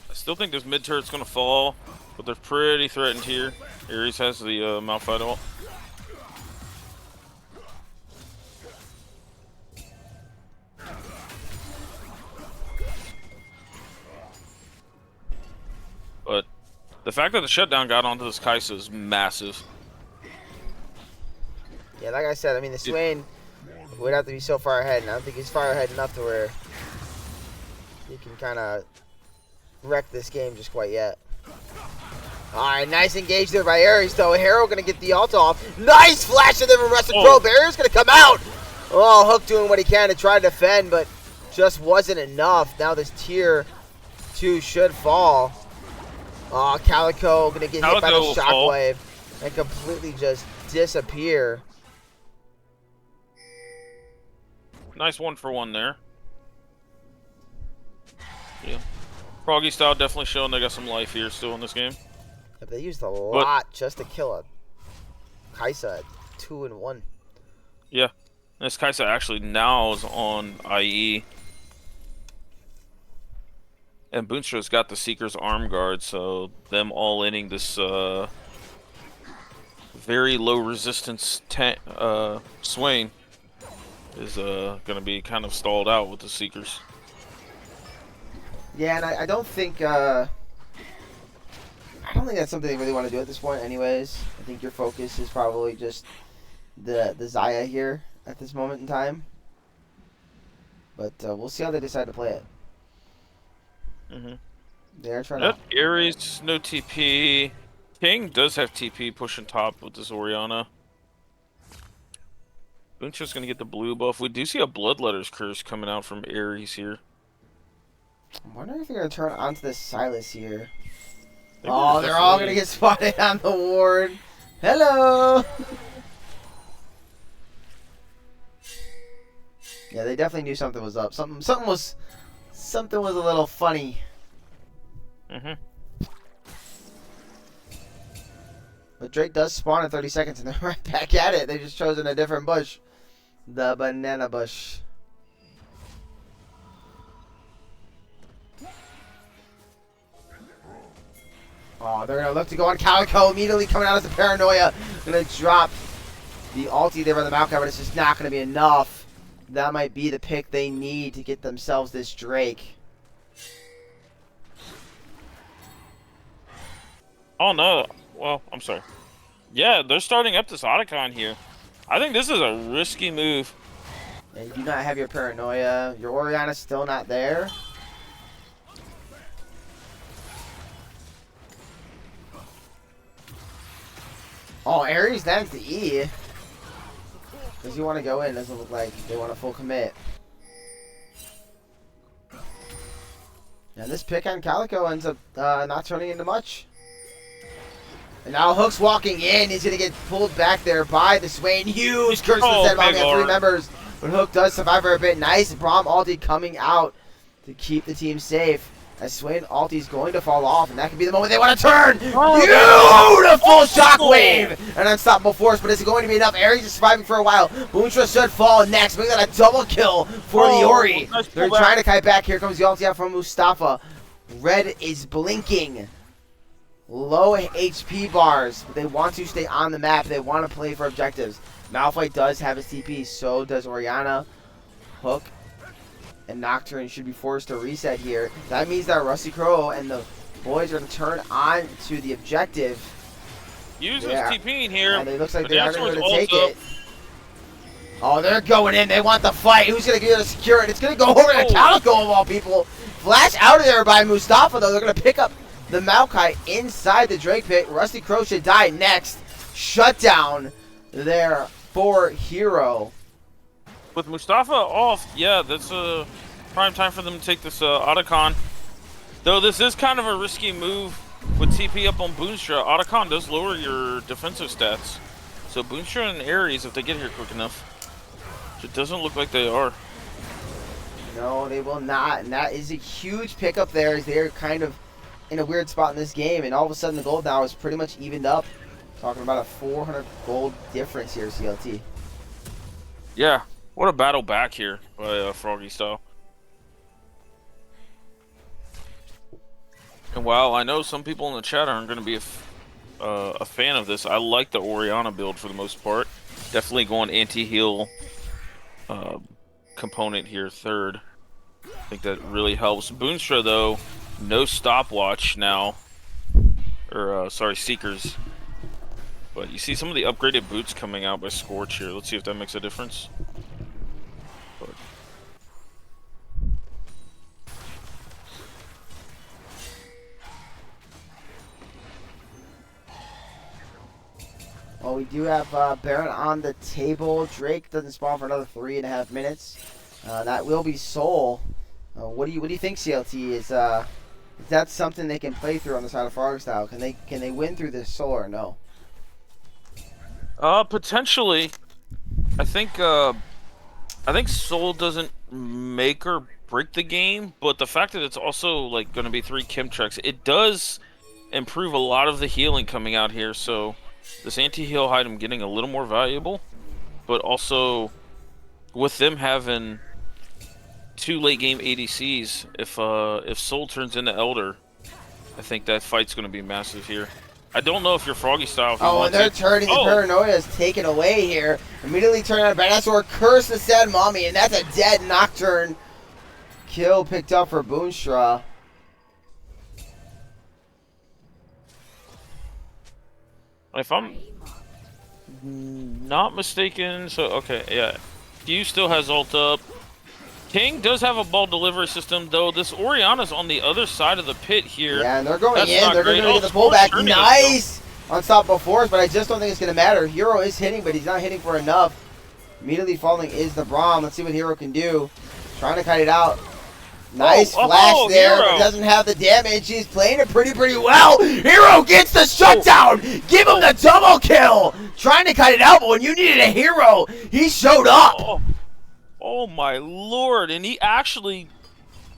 I still think this mid turret's gonna fall, but they're pretty threatened here. Ares has the Malphite ult. The fact that the shutdown got onto this Kaisa is massive. Yeah, like I said, I mean, the Swain would have to be so far ahead, and I don't think he's far ahead enough to where he can kind of wreck this game just quite yet. Alright, nice engage there by Ares, though. Harrow going to get the ult off. Nice flash of them from Rustic Crow. Barrier's going to come out. Oh, Hook doing what he can to try to defend, but just wasn't enough. Now this tier 2 should fall. Oh, Calico going to get hit by the shockwave and completely just disappear. Nice 1-for-1 there. Yeah. Froggy style definitely showing they got some life here still in this game. Yeah, they used a lot just to kill a Kaisa at 2 and 1. Yeah. This Kaisa actually now is on IE. And Boonstra's got the Seeker's arm guard, so them all inning this very low resistance Swain is going to be kind of stalled out with the Seekers. Yeah, and I don't think that's something they really want to do at this point anyways. I think your focus is probably just the Xayah here at this moment in time. But we'll see how they decide to play it. They're trying to... Ares, no TP. King does have TP pushing top with this Orianna. Boonstra's going to get the blue buff. We do see a Bloodletter's curse coming out from Ares here. I wonder if they're going to turn onto this Silas here. Oh, they're all going to get spotted on the ward. Hello! Yeah, they definitely knew something was up. Something was a little funny. But Drake does spawn in 30 seconds and they're right back at it. They just chosen a different bush. The banana bush. Oh, they're going to look to go on Calico immediately coming out as the paranoia. Going to drop the ulti there by the Maokai, but it's just not going to be enough. That might be the pick they need to get themselves this Drake. Oh no. Well, I'm sorry. Yeah, they're starting up this Otacon here. I think this is a risky move. And you do not have your paranoia. Your Orianna's still not there. Oh, Ares lands the E. Does he want to go in? Doesn't look like they want a full commit. And this pick on Calico ends up not turning into much. And now Hook's walking in. He's going to get pulled back there by the Swain. Huge curse from Zed Bomb. We have 3 members. But Hook does survive for a bit. Nice Braum ulti coming out to keep the team safe. As Swain ulti's going to fall off. And that could be the moment they want to turn. Beautiful shockwave. An unstoppable force. But is it going to be enough? Ares is surviving for a while. Boonstra should fall next. Making that a double kill for the Ori. Nice. They're trying to kite back. Here comes the ulti out from Mustafa. Red is blinking. Low HP bars, but they want to stay on the map. They want to play for objectives. Malphite does have his TP, so does Orianna. Hook and Nocturne should be forced to reset here. That means that Rusty Crow and the boys are going to turn on to the objective. Use his TP in here. And it looks like they're going to take up. it. Oh, they're going in. They want the fight. Who's going to get to secure it? It's going to go over to Calico of all people. Flash out of there by Mustafa, though. They're going to pick up the Maokai inside the Drake pit. Rusty Crow should die next. Shutdown there for Hero. With Mustafa off, yeah, that's a prime time for them to take this Otacon. Though this is kind of a risky move with TP up on Boonstra. Otacon does lower your defensive stats. So Boonstra and Ares, if they get here quick enough, it doesn't look like they are. No, they will not. And that is a huge pickup there as they're kind of in a weird spot in this game, and all of a sudden the gold now is pretty much evened up. Talking about a 400 gold difference here, CLT. Yeah, what a battle back here by Froggy style. And while I know some people in the chat aren't going to be a fan of this, I like the Orianna build for the most part. Definitely going anti-heal component here third. I think that really helps. Boonstra though, no stopwatch now. or sorry, Seekers. But you see some of the upgraded boots coming out by Scorch here. Let's see if that makes a difference. But well, we do have Baron on the table. Drake doesn't spawn for another 3.5 minutes. That will be Soul. What do you think, CLT? Is that something they can play through on the side of Frog Style? Can they win through this Soul or no? potentially. I think Soul doesn't make or break the game, but the fact that it's also like going to be 3 Chemtreks, it does improve a lot of the healing coming out here. So this anti-heal item getting a little more valuable, but also with them having 2 late game ADCs, if Soul turns into Elder, I think that fight's going to be massive here. I don't know if you're Froggy style. Oh, and they're turning. The paranoia is taken away here. Immediately turning on Dinosaur. Curse the sad mommy, and that's a dead Nocturne kill picked up for Boonstra. If I'm not mistaken, so okay, yeah. Q still has ult up. King does have a ball delivery system, though. This Orianna's on the other side of the pit here. Yeah, and they're going That's in. not They're great. going to get the pullback. Nice! Unstoppable force, but I just don't think it's going to matter. Hero is hitting, but he's not hitting for enough. Immediately falling is the Braum. Let's see what Hero can do. Trying to kite it out. Nice flash there, Hero. but doesn't have the damage. He's playing it pretty well. Hero gets the shutdown. Give him the double kill. Trying to kite it out, but when you needed a hero, he showed up. Oh my lord, and he actually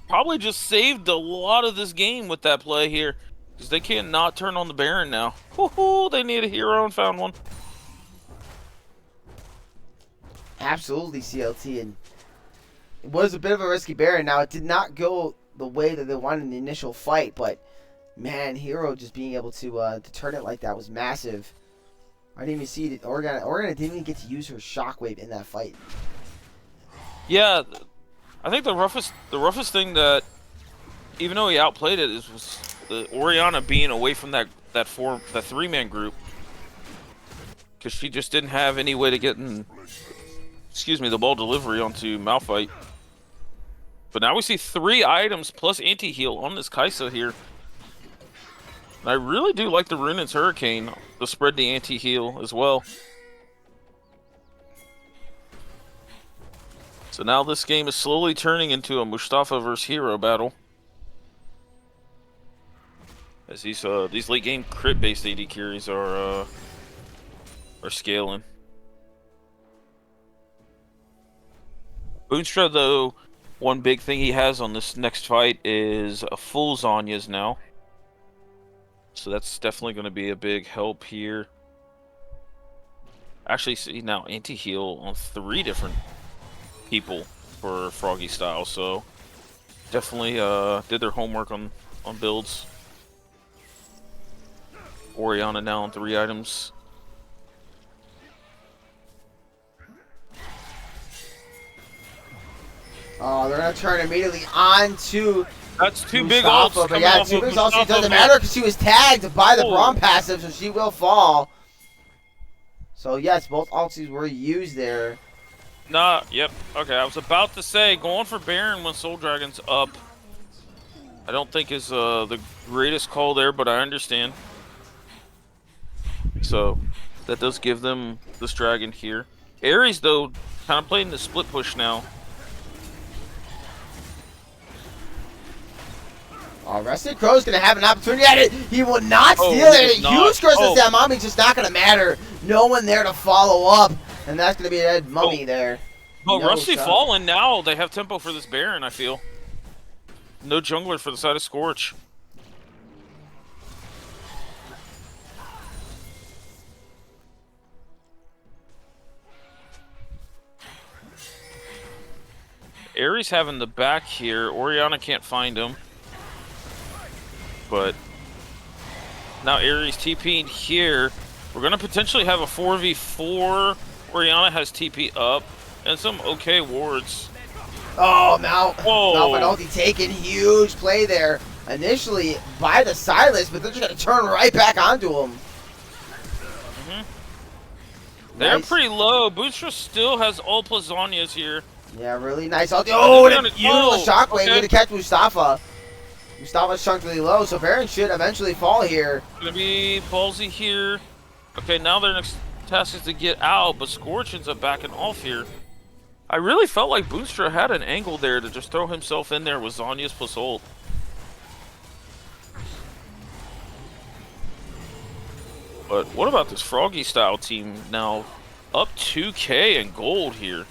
probably just saved a lot of this game with that play here. Because they can't not turn on the Baron now. Woohoo, they need a hero and found one. Absolutely, CLT, and it was a bit of a risky Baron. Now, it did not go the way that they wanted in the initial fight, but man, Hero just being able to turn it like that was massive. I didn't even see it. Orianna didn't even get to use her shockwave in that fight. Yeah, I think the roughest thing that, even though he outplayed it, was the Orianna being away from that 3-man group, because she just didn't have any way to get the ball delivery onto Malphite. But now we see 3 items plus anti-heal on this Kai'Sa here. And I really do like the Runaan's Hurricane to spread the anti-heal as well. So now this game is slowly turning into a Mustafa versus Hero battle. As these late game crit based AD carries are scaling. Boonstra, though, one big thing he has on this next fight is a full Zhonya's now. So that's definitely going to be a big help here. Actually, see now anti-heal on 3 different people for Froggy style, so definitely did their homework on builds. Orianna now on 3 items. Oh, they're gonna turn immediately on to That's 2 big Mustafa, ults. but yeah, 2 big ults. It doesn't matter because she was tagged by the Braum passive, so she will fall. So yes, both ults were used there. Nah, yep. Okay, I was about to say, going for Baron when Soul Dragon's up, I don't think is the greatest call there, but I understand. So, that does give them this dragon here. Ares, though, kind of playing the split push now. Rusted Crow's going to have an opportunity at it. He will not steal it. Huge curse of that mommy's just not going to matter. No one there to follow up. And that's going to be a dead mummy there. Oh, no Rusty fallen now. They have tempo for this Baron, I feel. No jungler for the side of Scorch. Ares having the back here. Orianna can't find him. But now Ares TP'ing here. We're going to potentially have a 4v4. Orianna has TP up. And some okay wards. Oh, Malphite ulti taken. Huge play there. initially by the Silas, but they're just going to turn right back onto him. They're Nice. pretty low. Boostra still has ult plus Zanya's here. Yeah, really nice. Oh, they're the gonna- beautiful oh, shockwave. okay. Way to catch Mustafa. Mustafa's chunked really low, so Baron should eventually fall here. Gonna be ballsy here. Okay, now their next task is to get out, but Scorch ends up backing off here. I really felt like Boostra had an angle there to just throw himself in there with Zanya's plus ult. But what about this Froggy style team now? Up 2K in gold here.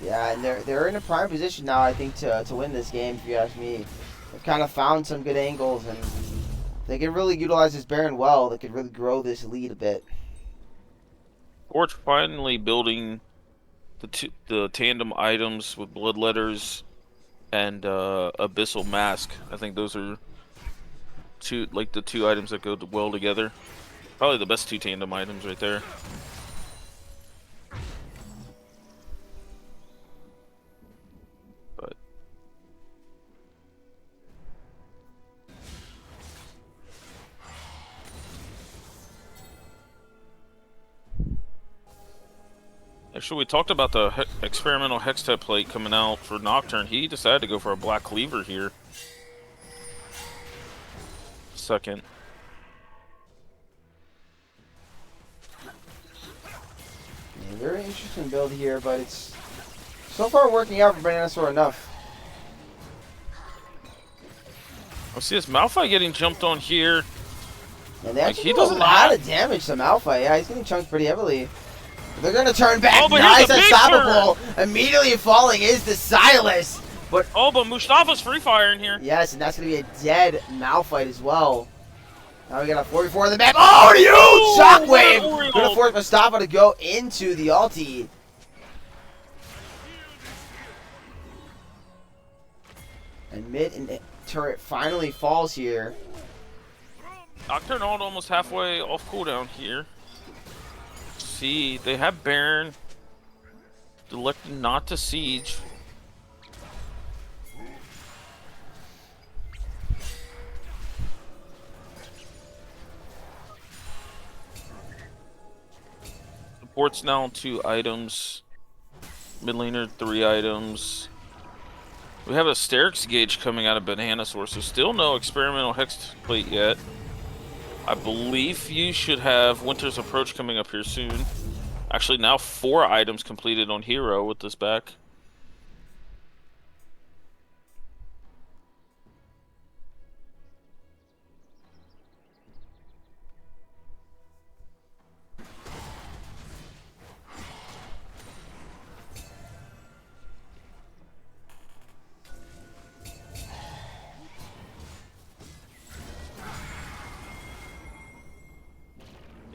Yeah, and they're in a prime position now, I think, to win this game, if you ask me. They've kind of found some good angles, and they can really utilize this Baron well. They could really grow this lead a bit. Scorch finally building the tandem items with Bloodletters and Abyssal Mask. I think those are the two items that go well together. Probably the best two tandem items right there. But actually, we talked about the experimental Hextech plate coming out for Nocturne. He decided to go for a Black Cleaver here. Second. Yeah, very interesting build here, but it's so far working out for Bananasaur enough. I see this Malphite getting jumped on here. And they Like, actually he do a doesn't lot have- of damage to Malphite. Yeah, he's getting chunked pretty heavily. They're going to turn back. Oh, but Nice, here's the big unstoppable. Immediately falling is the Silas. Oh, but Mustafa's free firing here. Yes, and that's going to be a dead Malphite as well. Now we got a 44 in the back. Oh, huge shockwave! Going to force Mustafa to go into the ulti. And mid and turret finally falls here. Nocturne ult almost halfway off cooldown here. See, they have Baron. Elected not to siege. Support's now 2 items. Mid laner 3 items. We have a Sterix gauge coming out of Bananasaur, so still no experimental Hex plate yet. I believe you should have Winter's Approach coming up here soon. Actually, now 4 items completed on Hero with this back.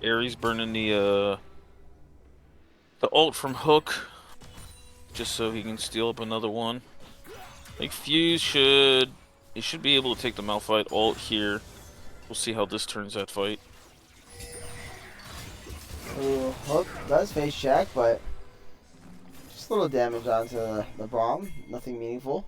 Ares burning the ult from Hook, just so he can steal up another one. I think Fuse should be able to take the Malphite ult here. We'll see how this turns that fight. Ooh, Hook does face check, but just a little damage onto the bomb. Nothing meaningful.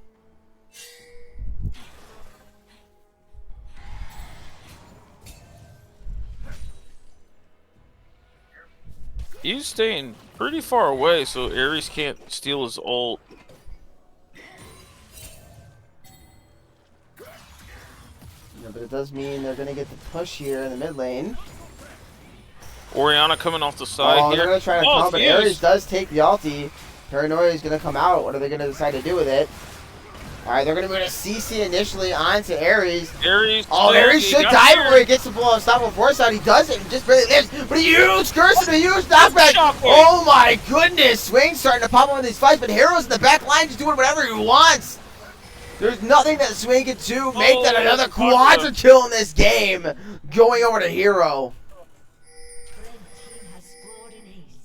He's staying pretty far away, so Ares can't steal his ult. Yeah, but it does mean they're gonna get the push here in the mid lane. Orianna coming off the side Oh, here. they're gonna try to Oh, come, but Fuse. Ares does take the ulti. Paranoia is gonna come out. What are they gonna decide to do with it? Alright, they're gonna go to CC initially onto Ares. Ares. Oh, Ares should die before he gets the full unstoppable force out. He doesn't, he just barely lives. But a huge curse and a huge knockback. Oh my goodness, Swing's starting to pop up in these fights, but Hero's in the back line just doing whatever he wants. There's nothing that Swing can do. Make that another quadra kill in this game. Going over to Hero. Red team has scored an ace.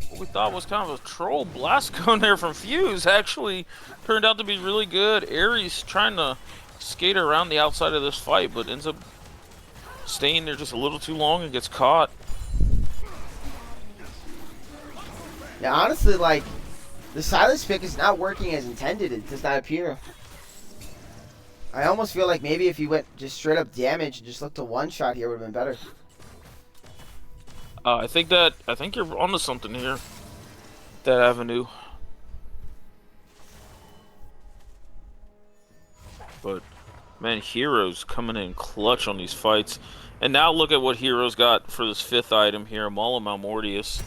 What we thought was kind of a troll blast going there from Fuse actually turned out to be really good. Ares trying to skate around the outside of this fight, but ends up staying there just a little too long and gets caught. Yeah, honestly, like, the Silas pick is not working as intended. It does not appear. I almost feel like maybe if you went just straight up damage and just looked to one shot here would have been better. I think you're onto something here. That avenue. But man, Hero's coming in clutch on these fights. And now look at what Hero's got for this 5th item here, Maul of Malmortius.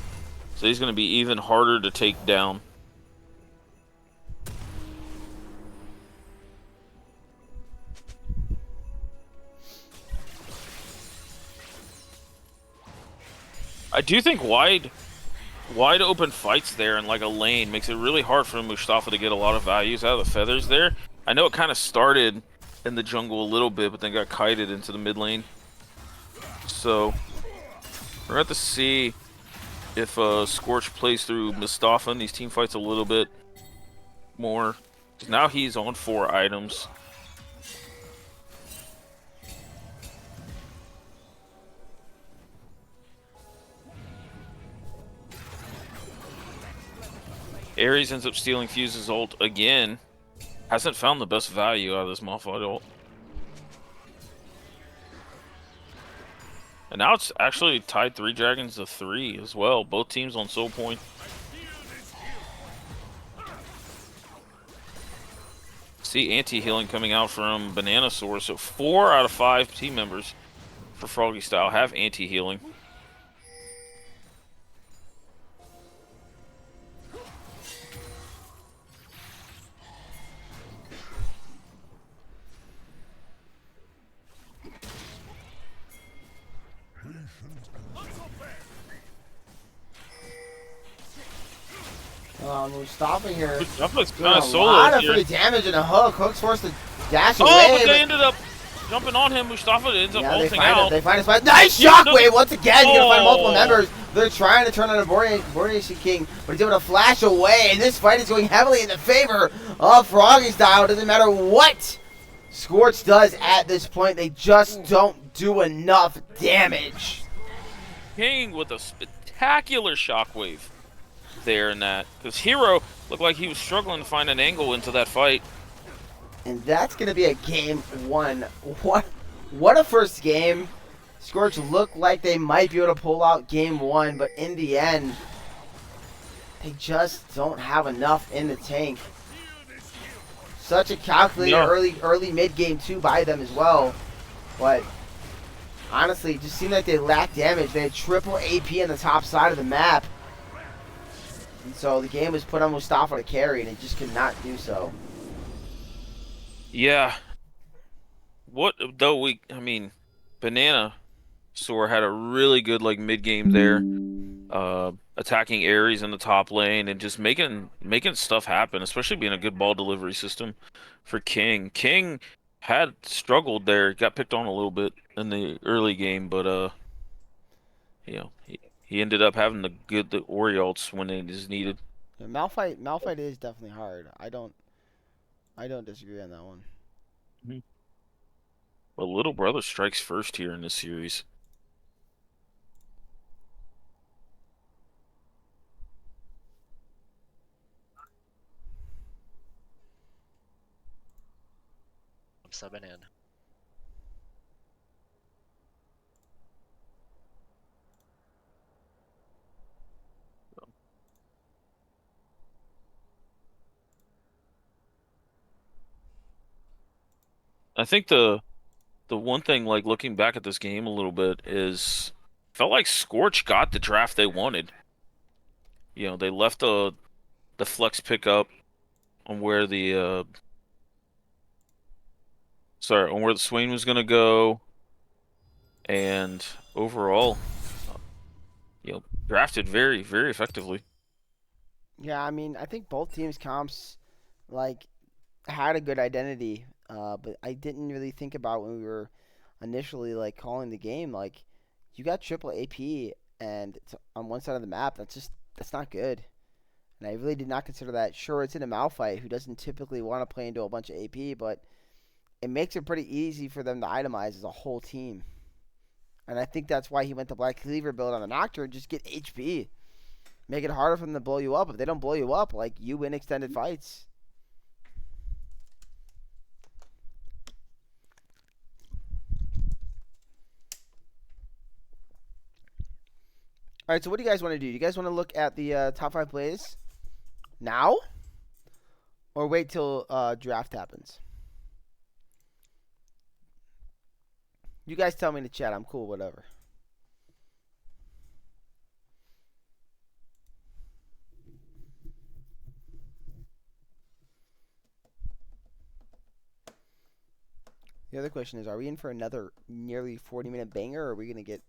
So he's going to be even harder to take down. I do think wide open fights there in like a lane makes it really hard for Mustafa to get a lot of values out of the feathers there. I know it kind of started in the jungle a little bit, but then got kited into the mid lane. So we're going to have to see if Scorch plays through Mustafa in these team fights a little bit more. 'Cause now he's on 4 items. Ares ends up stealing Fuse's ult again. Hasn't found the best value out of this modified ult. And now it's actually tied 3 dragons to 3 as well. Both teams on soul point. See anti-healing coming out from Banana Source. So 4 out of 5 team members for Froggy style have anti-healing. Mustafa here. Mustafa's Doing kind a of solo lot of here. free damage and a hook. Hook's forced to dash Oh, away. but they ended up jumping on him. Mustafa ends up Yeah, they ulting find out. it. They find a spot. Nice Yeah, shockwave once again. You're gonna find multiple Oh. members. They're trying to turn on a Bornation King, but he's able to flash away. And this fight is going heavily in the favor of Froggy style. Doesn't matter what Scorch does at this point. They just don't do enough damage. King with a spectacular shockwave there in that. Because Hero looked like he was struggling to find an angle into that fight. And that's gonna be a game 1. What a first game. Scorch looked like they might be able to pull out game 1, but in the end, they just don't have enough in the tank. Such a calculated No. early mid game 2 by them as well. But honestly, it just seemed like they lacked damage. They had triple AP on the top side of the map. And so the game was put on Mustafa to carry, and it just could not do so. Yeah. What though I mean, Banana Soar had a really good like mid game there. Attacking Ares in the top lane and just making stuff happen, especially being a good ball delivery system for King. King had struggled there, got picked on a little bit in the early game, but you know, he ended up having the Ori ults when it is needed. Yeah, Malphite is definitely hard. I don't disagree on that one. But Little Brother strikes first here in this series. I'm subbing in. I think the one thing, like looking back at this game a little bit, is felt like Scorch got the draft they wanted. You know, they left the flex pickup on where the on where the Swain was gonna go, and overall, you know, drafted very, very effectively. Yeah, I mean, I think both teams' comps like had a good identity, but I didn't really think about when we were initially like calling the game. Like, you got triple AP, and it's on one side of the map. That's not good. And I really did not consider that. Sure, it's in a Malphite who doesn't typically want to play into a bunch of AP, but it makes it pretty easy for them to itemize as a whole team. And I think that's why he went the Black Cleaver build on the Nocturne. Just get HP. Make it harder for them to blow you up. If they don't blow you up, like, you win extended fights. All right, so what do you guys want to do? Do you guys want to look at the top 5 plays now, or wait till draft happens? You guys tell me in the chat. I'm cool, whatever. The other question is, are we in for another nearly 40-minute banger, or are we going to get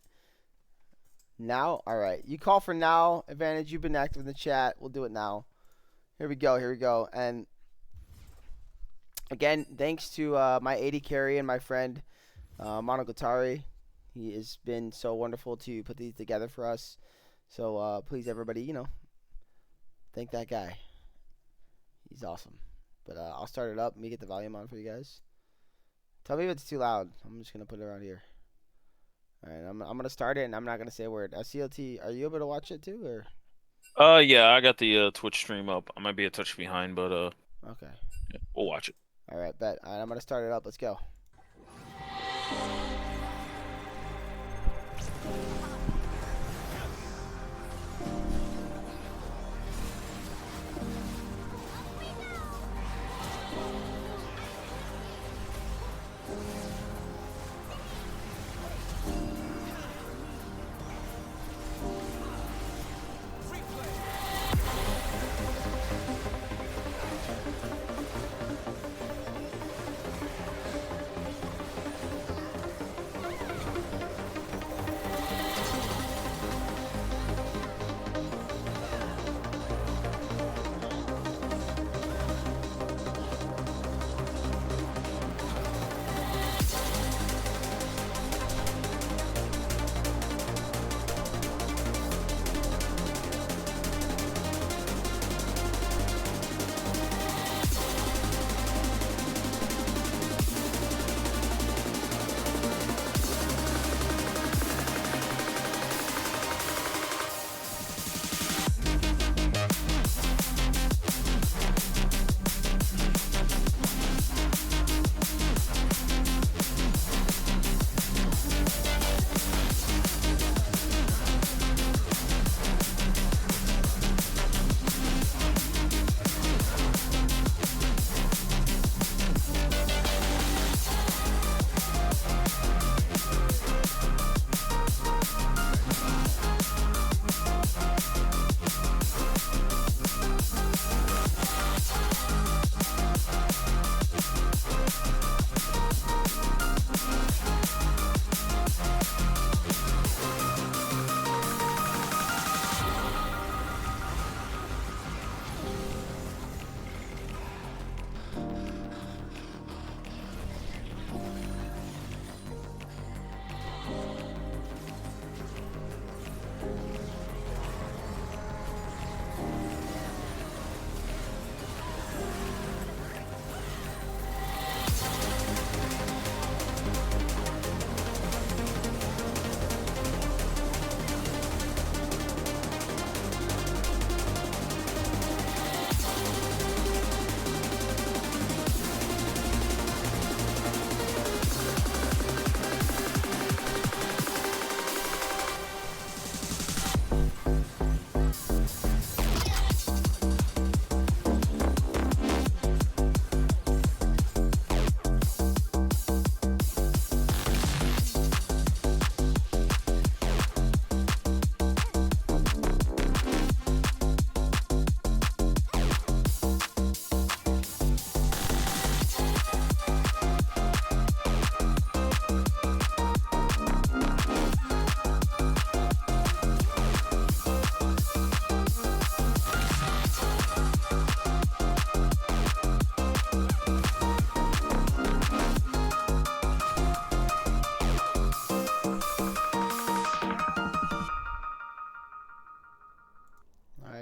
now? All right. You call for now. Advantage, you've been active in the chat. We'll do it now. Here we go. Here we go. And again, thanks to my 80 carry and my friend Monogatari. He has been so wonderful to put these together for us. So please, everybody, thank that guy. He's awesome. But I'll start it up. Let me get the volume on for you guys. Tell me if it's too loud. I'm just going to put it around here. All right, I'm going to start it, and I'm not going to say a word. SCLT, are you able to watch it too? Or? Yeah, I got the Twitch stream up. I might be a touch behind, but Okay. yeah, we'll watch it. All right, bet. All right, I'm going to start it up. Let's go.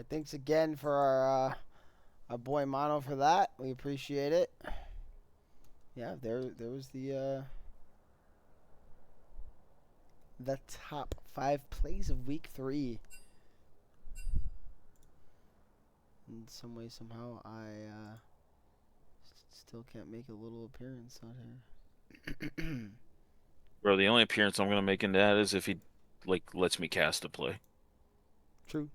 right, thanks again for our boy Mono for that. We appreciate it. Yeah, there was the top 5 plays of week 3. In some way, somehow, I still can't make a little appearance on here. Bro, the only appearance I'm gonna make in that is if he lets me cast a play. True.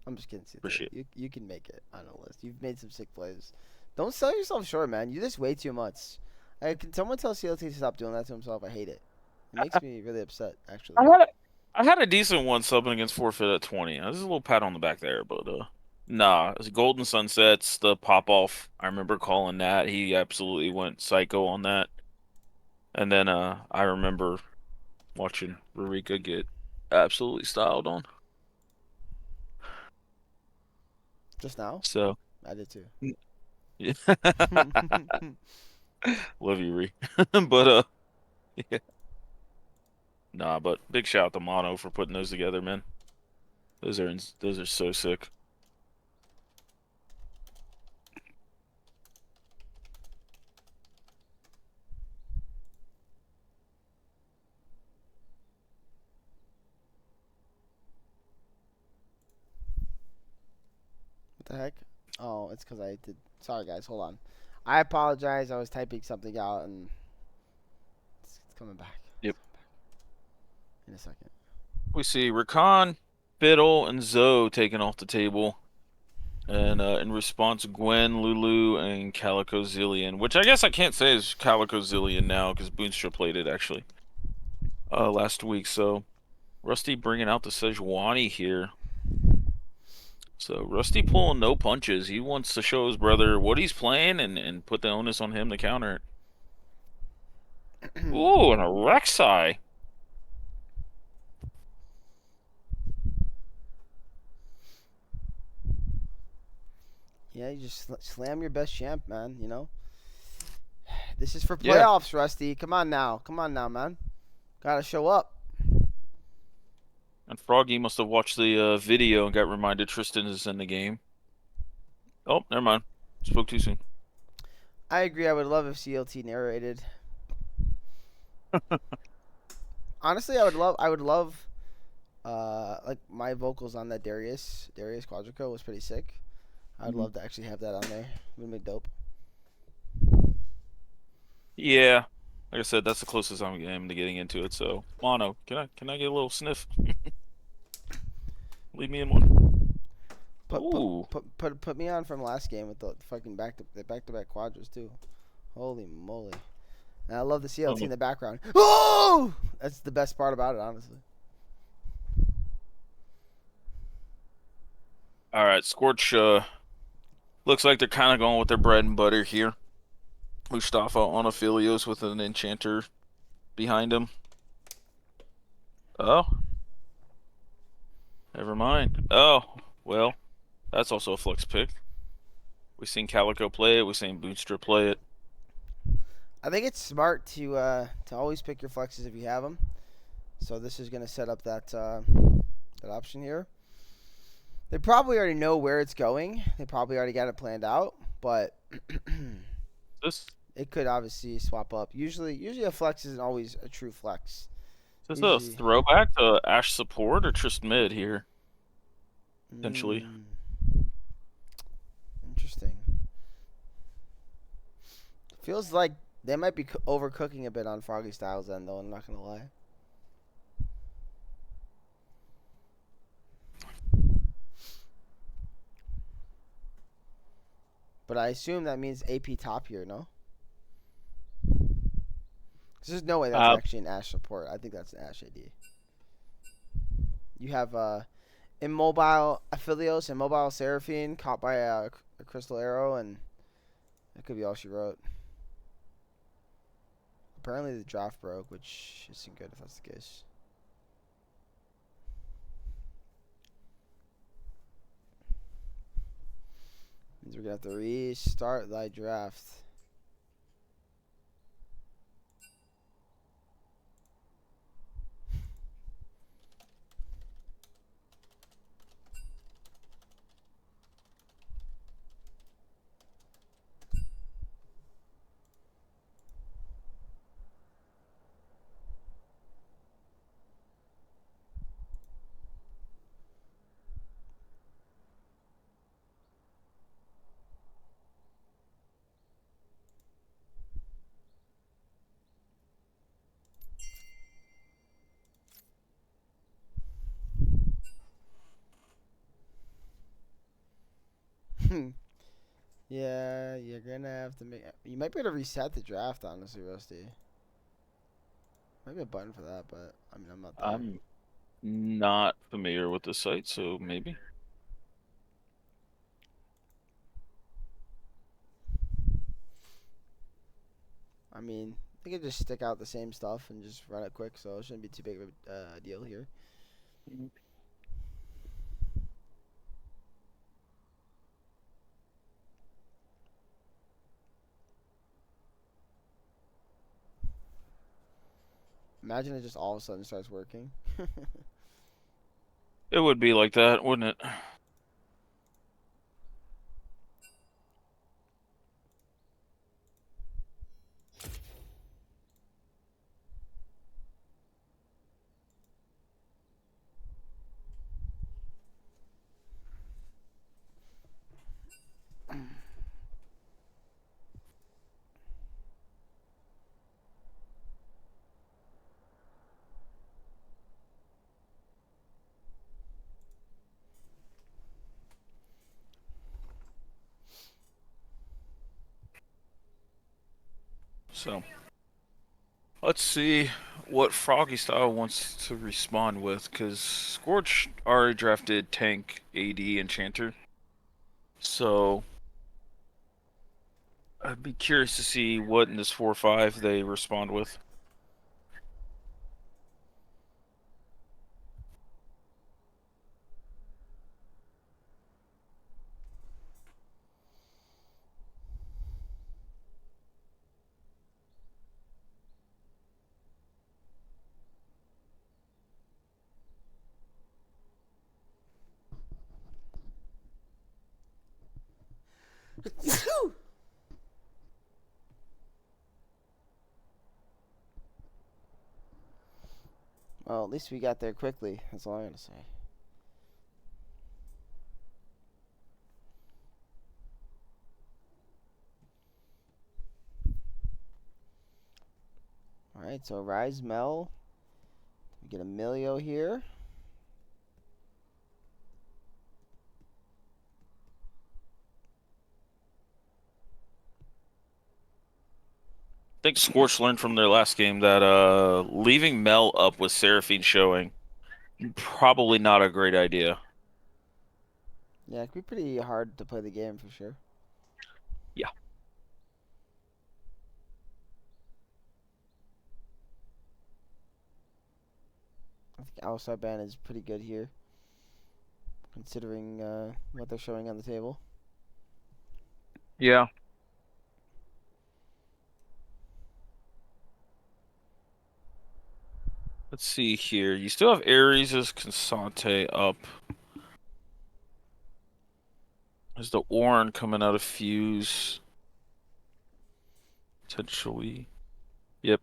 I'm just kidding, CLT. Appreciate You can make it on the list. You've made some sick plays. Don't sell yourself short, man. You just way too much. Can someone tell CLT to stop doing that to himself? I hate it. It makes me really upset, actually. I had a decent one subbing against forfeit at 20. There's a little pat on the back there, but nah, it was Golden Sunsets, the pop off. I remember calling that. He absolutely went psycho on that. And then I remember watching Rurika get absolutely styled on. Just now? So I did too. yeah. Love you, Ree. But yeah. Nah, but big shout out to Mono for putting those together, man. Those are so sick. What the heck? Oh, it's because I did. Sorry, guys. Hold on. I apologize. I was typing something out and it's coming back. Yep. In a second. We see Rakan, Fiddle, and Zoe taken off the table. And in response, Gwen, Lulu, and Calico Zillion, which I guess I can't say is Calico Zillion now because Boonstra played it actually last week. So Rusty bringing out the Sejuani here. So Rusty pulling no punches. He wants to show his brother what he's playing and put the onus on him to counter it. Ooh, and a Rek'Sai. Yeah, you just slam your best champ, man. You know. This is for Yeah. playoffs, Rusty. Come on now, man. Gotta show up. And Froggy must have watched the video and got reminded Tristan is in the game. Oh, never mind. Spoke too soon. I agree. I would love if CLT narrated. Honestly, I would love. Like my vocals on that Darius Quadrico was pretty sick. I'd love to actually have that on there. Would be dope. Yeah. Like I said, that's the closest I'm getting to getting into it. So, Mono, can I get a little sniff? Leave me in one. Ooh. Put me on from last game with the fucking back to back quadras too. Holy moly! And I love the CLT in the background. Oh, that's the best part about it, honestly. All right, Scorch. Looks like they're kind of going with their bread and butter here. Mustafa on Aphelios with an enchanter behind him. Oh. Never mind. Oh, well, that's also a flex pick. We've seen Calico play it. We've seen Boonstra play it. I think it's smart to always pick your flexes if you have them. So this is gonna set up that that option here. They probably already know where it's going. They probably already got it planned out, but it could obviously swap up. Usually a flex isn't always a true flex. Is this a throwback to Ash support or Trist mid here? Potentially. Interesting. Feels like they might be overcooking a bit on Froggy Styles then, though. I'm not gonna lie. But I assume that means AP top here, no? 'Cause there's no way that's actually an Ash support. I think that's an Ash AD. You have Immobile Aphelios, Immobile Seraphine caught by a Crystal Arrow, and that could be all she wrote. Apparently the draft broke, which isn't good if that's the case. Means we're going to have to restart thy draft. Yeah, you're gonna have to make. You might be able to reset the draft, honestly, Rusty. Might be a button for that, but I mean, I'm not there. I'm not familiar with the site, so maybe. I mean, they could just stick out the same stuff and just run it quick, so it shouldn't be too big of a deal here. Imagine it just all of a sudden starts working. It would be like that, wouldn't it? So, let's see what Froggy Style wants to respond with, because Scorch already drafted Tank, AD, Enchanter. So, I'd be curious to see what in this 4-5 they respond with. Well, at least we got there quickly. That's all I'm gonna say. All right, so Rise Mel. We get Emilio here. I think Scorch learned from their last game that leaving Mel up with Seraphine showing, probably not a great idea. Yeah, it could be pretty hard to play the game for sure. Yeah. I think outside ban is pretty good here, considering what they're showing on the table. Yeah. Let's see here. You still have Ares' Consante up. There's the Ornn coming out of Fuse. Potentially. Yep.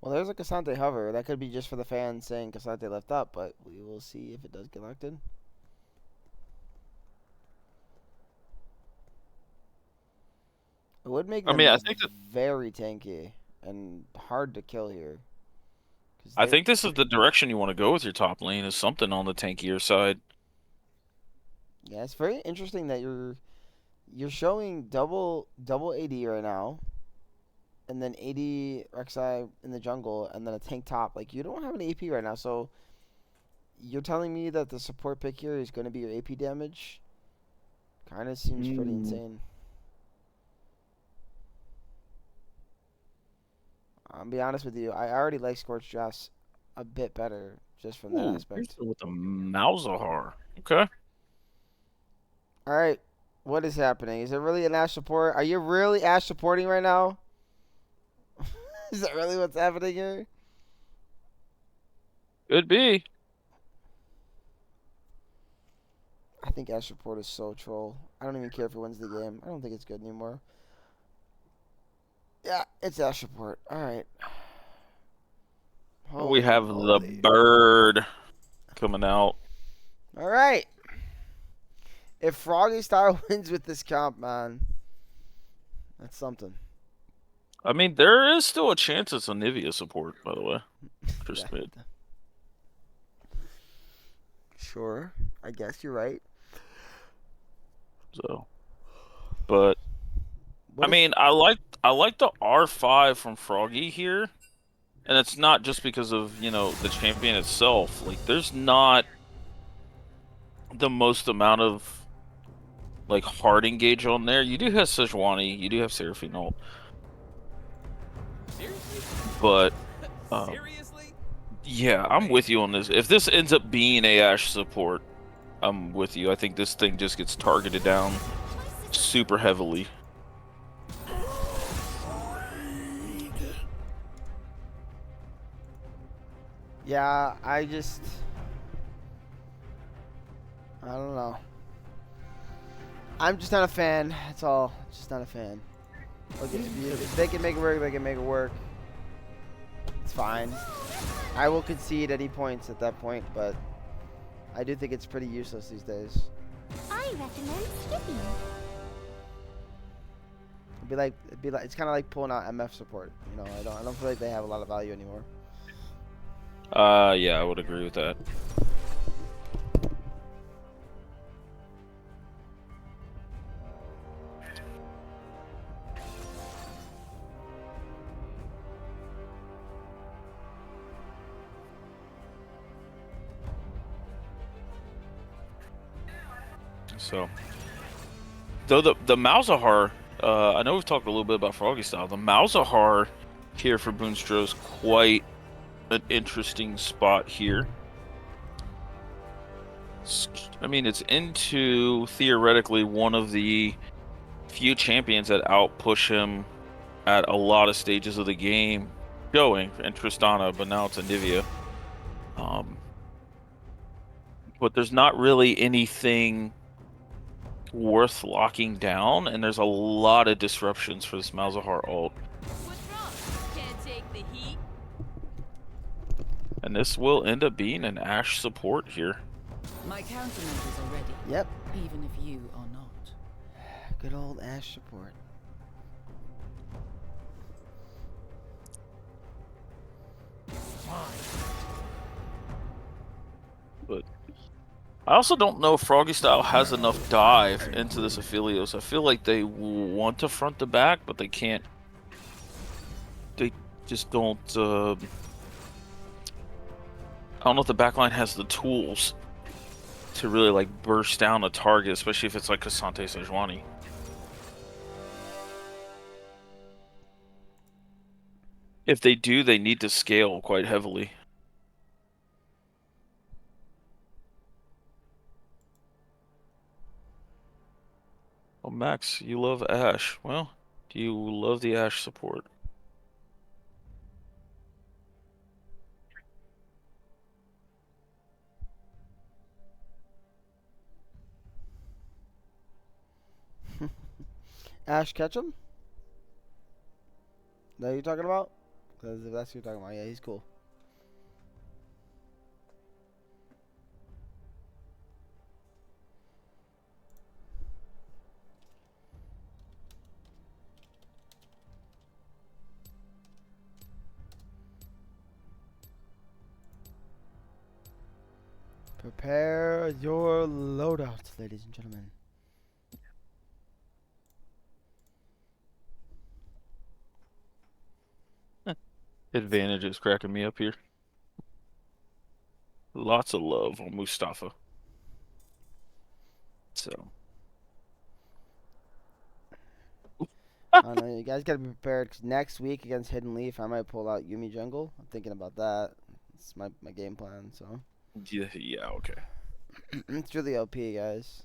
Well, there's a Casante hover. That could be just for the fans saying Casante left up, but we will see if it does get locked in. It would make I them mean, I think that very tanky and hard to kill here. I think this is the direction you want to go with your top lane, is something on the tankier side. Yeah, it's very interesting that you're showing double AD right now, and then AD Rek'Sai in the jungle, and then a tank top. Like, you don't have an AP right now, so you're telling me that the support pick here is going to be your AP damage? Kind of seems pretty insane. I'll be honest with you. I already like Scorch drafts a bit better just from that aspect. With the Malzahar. Okay. All right, what is happening? Is it really an Ash support? Are you really Ash supporting right now? Is that really what's happening here? Could be. I think Ash support is so troll. I don't even care if he wins the game. I don't think it's good anymore. Yeah, it's Ash support. All right. We have the moly. bird coming out. All right. If Froggy Style wins with this comp, man, that's something. I mean, there is still a chance it's a Nivea support, by the way. First Yeah. mid. Sure, I guess you're right. So, but What I if mean, I like the R5 from Froggy here, and it's not just because of the champion itself. Like, there's not the most amount of like hard engage on there. You do have Sejuani, you do have Seraphine ult, but yeah, I'm with you on this. If this ends up being a Ashe support, I'm with you. I think this thing just gets targeted down super heavily. Yeah, I don't know. I'm just not a fan. That's all. Just not a fan. Look, if they can make it work, they can make it work. It's fine. I will concede any points at that point, but I do think it's pretty useless these days. I recommend skipping. It'd be like it's kind of like pulling out MF support. I don't feel like they have a lot of value anymore. Yeah, I would agree with that. So, though the Malzahar, I know we've talked a little bit about Froggy style. The Malzahar here for Boonstra is quite an interesting spot here. I mean, it's into theoretically one of the few champions that outpush him at a lot of stages of the game, going and Tristana, but now it's Anivia. But there's not really anything worth locking down, and there's a lot of disruptions for this Malzahar ult. What's wrong? Can't take the heat. And this will end up being an Ashe support here. My countermeasures are ready, Yep. even if you are not. Good old Ashe support. But I also don't know if Froggy Style has enough dive into this Aphelios. I feel like they want to front the back, but they can't. They just don't. I don't know if the backline has the tools to really like burst down a target, especially if it's like Cassante Sejuani. If they do, they need to scale quite heavily. Oh, Max, you love Ashe. Well, do you love the Ashe support? Ash Ketchum? That what you're talking about? Because if that's what you're talking about, yeah, he's cool. Prepare your loadouts, ladies and gentlemen. Advantage is cracking me up here. Lots of love on Mustafa. So. I don't know. You guys gotta be prepared. 'Cause next week against Hidden Leaf, I might pull out Yumi Jungle. I'm thinking about that. It's my game plan. So Yeah, okay. it's really OP, guys.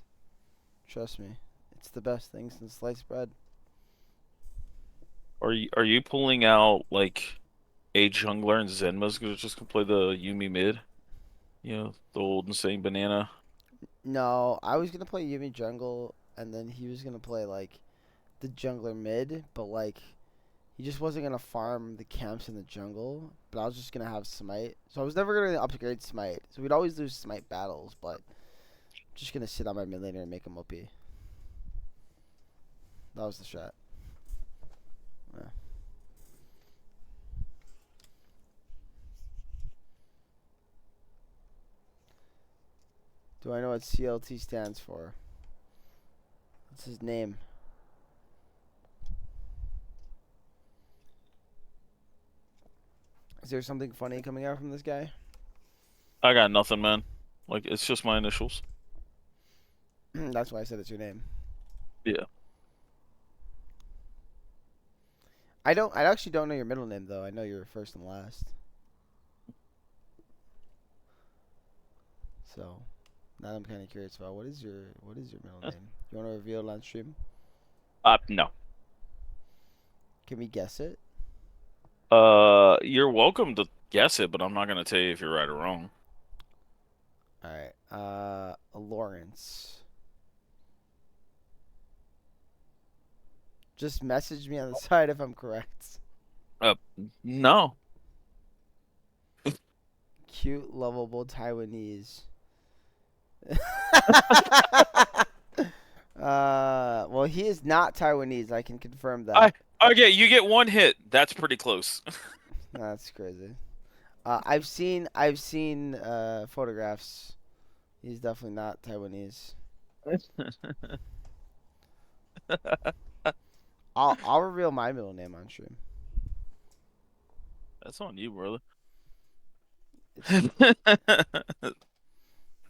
Trust me. It's the best thing since sliced bread. Are you pulling out like a jungler and Zenma's just gonna play the Yumi mid? You know, the old insane banana. No, I was gonna play Yumi Jungle, and then he was gonna play like the jungler mid, but like he just wasn't gonna farm the camps in the jungle. But I was just gonna have Smite, so I was never gonna upgrade Smite. So we'd always lose Smite battles, but just gonna sit on my mid laner and make him OP. That was the strat. Yeah. Do I know what CLT stands for? What's his name? Is there something funny coming out from this guy? I got nothing, man. Like, it's just my initials. That's why I said it's your name. Yeah. I actually don't know your middle name though. I know your first and last. So now I'm kind of curious about what is your middle name? You want to reveal it on stream? No. Can we guess it? You're welcome to guess it, but I'm not gonna tell you if you're right or wrong. All right. Lawrence. Just message me on the side if I'm correct. No. Cute, lovable Taiwanese. Well, he is not Taiwanese. I can confirm that. Okay, you get one hit. That's pretty close. That's crazy. I've seen photographs. He's definitely not Taiwanese. I'll reveal my middle name on stream. That's on you, brother. It's,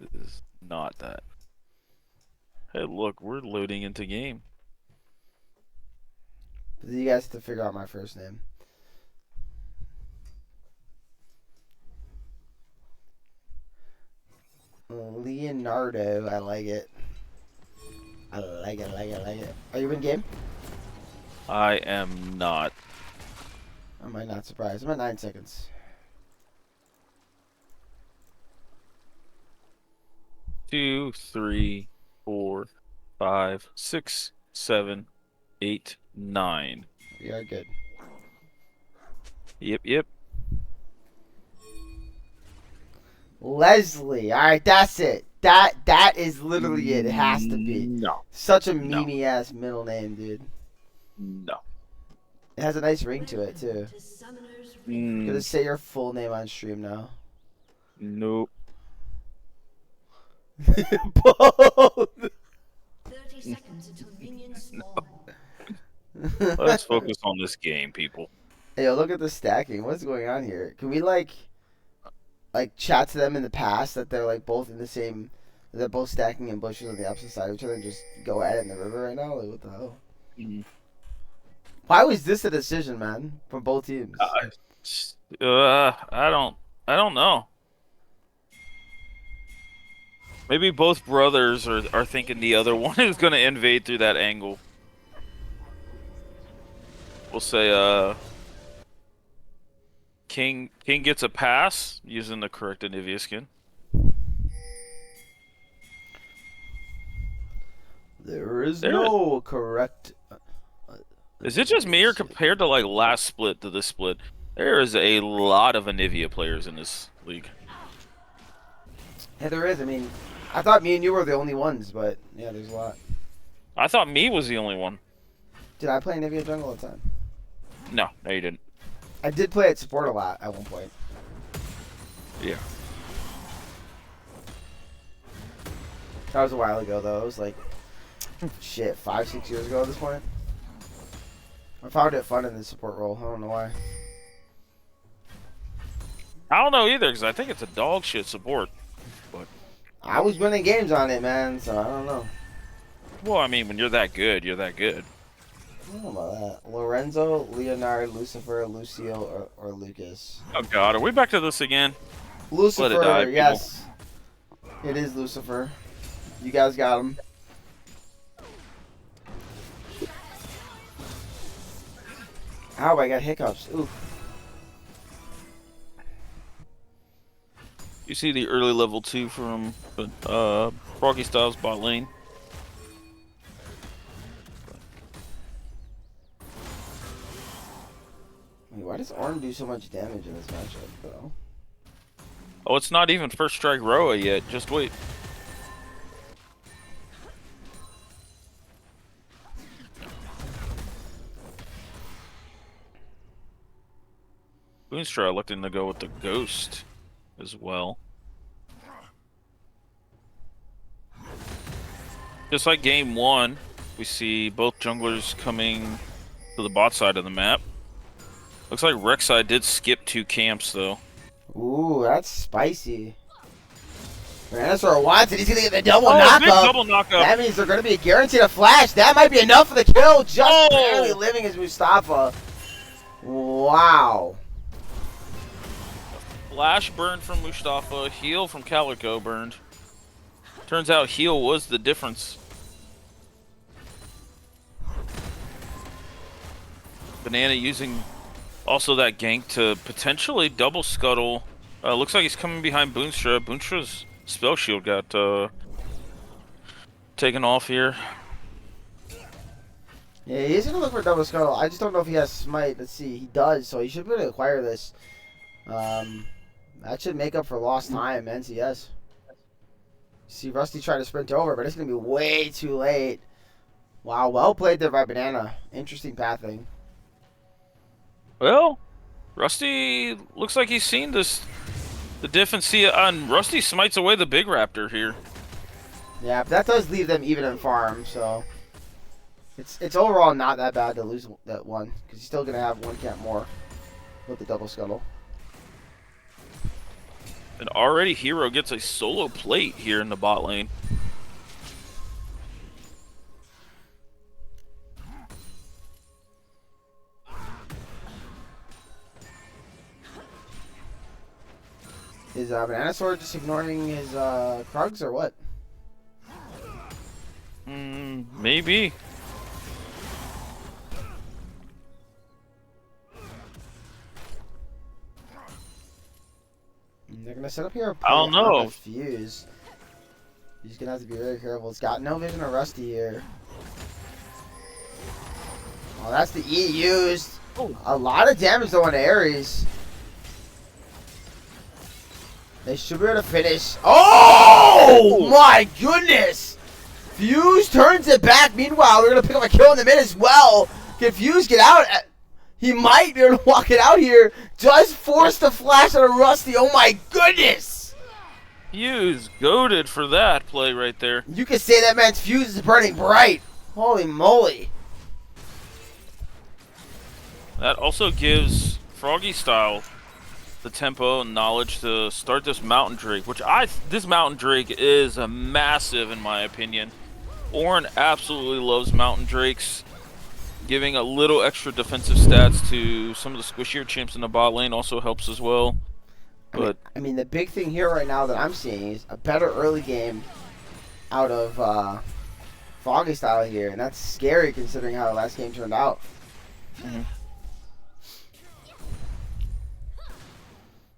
It is not that. Hey, look, we're loading into game. you guys have to figure out my first name. Leonardo, I like it. I like it. Are you in game? I am not. I might not surprise. I'm at 9 seconds. 2, 3, 4, 5, 6, 7, 8, 9. We are good. Yep. Leslie. All right, that's it. That is literally it. It has to be. No. Such a meme ass middle name, dude. No. It has a nice ring to it too. To Summoner's Gonna say your full name on stream now. Nope. Both. 30 seconds until minions spawn. Let's focus on this game, people. Hey, yo, look at the stacking. What's going on here? Can we like chat to them in the past that they're like both in the same? They're both stacking in bushes on the opposite side of each other and just go at it in the river right now? Like, what the hell? Why was this a decision, man, from both teams? I don't know. Maybe both brothers are thinking the other one is gonna invade through that angle. We'll say King gets a pass using the correct Anivia skin. There is no correct. Is it just me, or compared to like last split to this split, there is a lot of Anivia players in this league? Yeah, there is. I mean, I thought me and you were the only ones, but yeah, there's a lot. I thought me was the only one. Did I play Nivea jungle all the time? No, you didn't. I did play at support a lot at one point. Yeah. That was a while ago, though. It was like, shit, 5-6 years ago at this point. I found it fun in the support role. I don't know why. I don't know either, because I think it's a dog shit support. But I was winning games on it, man, so I don't know. well, I mean, when you're that good, you're that good. I don't know about that. Lorenzo, Leonard, Lucifer, Lucio, or Lucas. Oh god, are we back to this again? Lucifer, Let it die, people. yes. It is Lucifer. You guys got him. Ow, I got hiccups. Ooh. You see the early level 2 from Froggy Styles bot lane. Wait, why does Ornn do so much damage in this matchup, though? Oh, it's not even first strike Roa yet. Just wait. Boonstra looking to go with the Ghost as well. Just like game 1, we see both junglers coming to the bot side of the map. Looks like Rek'Sai did skip 2 camps though. Ooh, that's spicy. Venusaur wants it. He's gonna get the double Big knockup. double knockup. That means they're gonna be guaranteed a flash. That might be enough for the kill. Just barely living as Mustafa. Wow. Flash burn from Mustafa, heal from Calico burned. Turns out heal was the difference. Banana using also that gank to potentially double scuttle. Looks like he's coming behind Boonstra. Boonstra's spell shield got taken off here. Yeah, he's gonna look for double scuttle. I just don't know if he has smite. Let's see. He does, so he should be able to acquire this. That should make up for lost time, NCS. See Rusty try to sprint over, but it's gonna be way too late. Wow, well played there by Banana. Interesting pathing. Well, Rusty looks like he's seen this. The difference. See, and Rusty smites away the big raptor here. Yeah, but that does leave them even in farm, so it's overall not that bad to lose that one, because you're still gonna have 1 camp more with the double scuttle. And already Hero gets a solo plate here in the bot lane. Is Bananasaur just ignoring his Krugs or what? Maybe. They're gonna set up here. I don't know. Fuse. He's gonna have to be very careful. It's got no vision of Rusty here. Oh, that's the E used. A lot of damage though on Ares. They should be able to finish. Oh my goodness! Fuse turns it back. Meanwhile, they're gonna pick up a kill in the mid as well. Can Fuse get out? He might be able to walk it out here. Does force the flash on a Rusty. Oh my goodness! Fuse goated for that play right there. You can say that man's fuse is burning bright. Holy moly. That also gives Froggy style the tempo and knowledge to start this Mountain Drake, which this Mountain Drake is a massive in my opinion. Orin absolutely loves Mountain Drakes. Giving a little extra defensive stats to some of the squishier chimps in the bot lane also helps as well. But I mean, the big thing here right now that I'm seeing is a better early game out of Froggy style here, and that's scary considering how the last game turned out.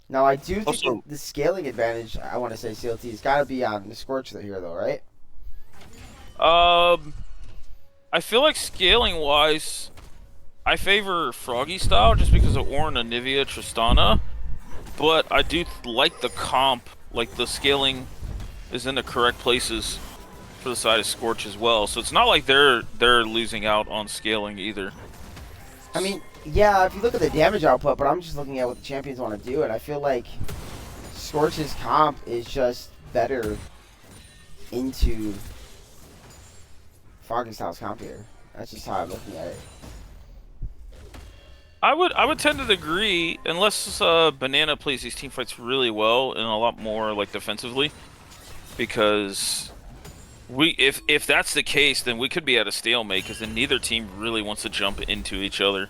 Now, I do think Also, the scaling advantage, I want to say CLT, has got to be on the Scorch here, though, right? I feel like scaling wise, I favor Froggy style just because of Orin, Anivia, Tristana. But I do like the comp, like the scaling is in the correct places for the side of Scorch as well. So it's not like they're losing out on scaling either. I mean, yeah, if you look at the damage output, but I'm just looking at what the champions want to do, and I feel like Scorch's comp is just better into Froggy style's comp here. That's just how I'm looking at it. I would tend to agree unless Banana plays these team fights really well and a lot more like defensively, because if that's the case, then we could be at a stalemate because then neither team really wants to jump into each other.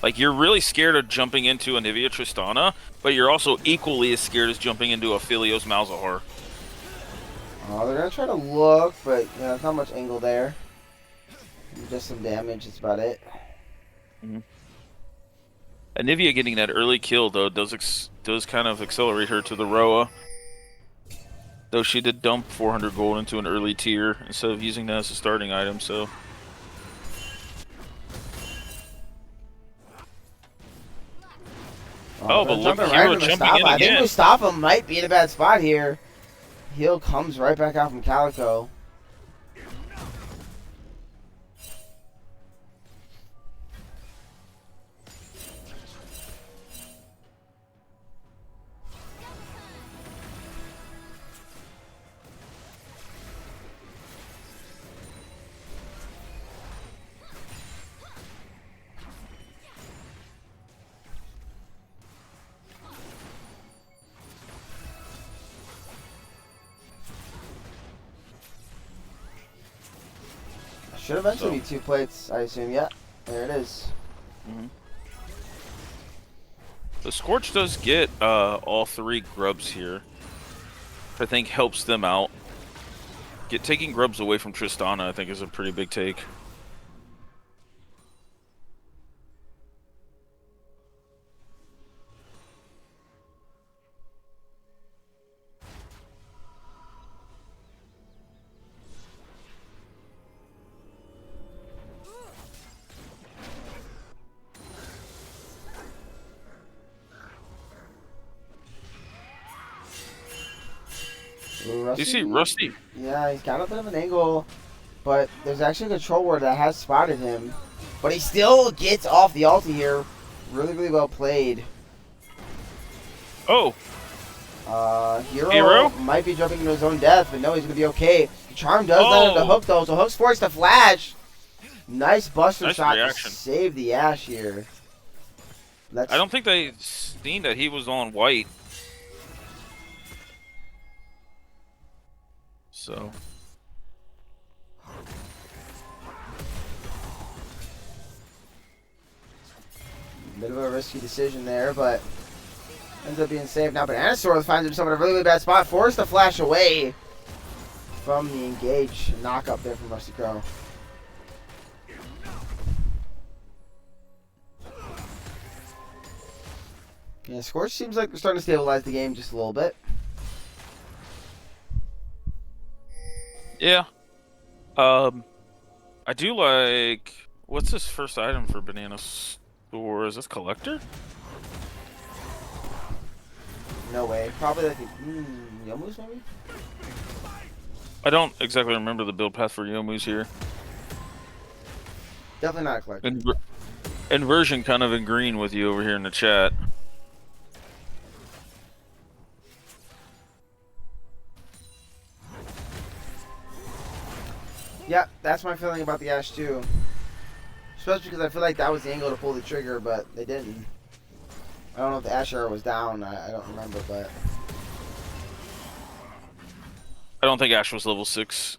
Like, you're really scared of jumping into Anivia Tristana, but you're also equally as scared as jumping into a Philios Malzahar. Oh, they're gonna try to look, but yeah, there's not much angle there. Just some damage. That's about it. Anivia getting that early kill though does kind of accelerate her to the Roa. Though she did dump 400 gold into an early tier instead of using that as a starting item, so. Oh, but look, Hero jumping in I again. think Mustafa might be in a bad spot here. Heal comes right back out from Calico. Should eventually be 2 plates, I assume. Yeah, there it is. The Scorch does get all 3 grubs here. I think helps them out. Taking grubs away from Tristana, I think, is a pretty big take. Ooh, Do you see Rusty? Yeah, he's got a bit of an angle, but there's actually a control ward that has spotted him. But he still gets off the ulti here. Really, really well played. Oh, Hero might be jumping into his own death, but no, he's going to be okay. The Charm does let him to Hook, though, so Hook's forced to flash. Nice buster shot reaction. to save the Ashe here. I don't think they seen that he was on white. So. Bit of a risky decision there, but ends up being saved now. But Anasaur finds himself in a really, really bad spot, forced to flash away from the engage knock up there from Rusty Crow. Yeah, Scorch seems like they're starting to stabilize the game just a little bit. Yeah. I do like. What's this first item for Banana Store? Is this Collector? No way. Probably like Yomu's maybe? I don't exactly remember the build path for Yomu's here. Definitely not a collector. Inversion kind of in green with you over here in the chat. Yeah, that's my feeling about the Ashe too. Especially because I feel like that was the angle to pull the trigger, but they didn't. I don't know if the Ashe arrow was down. I don't remember, but I don't think Ashe was level 6.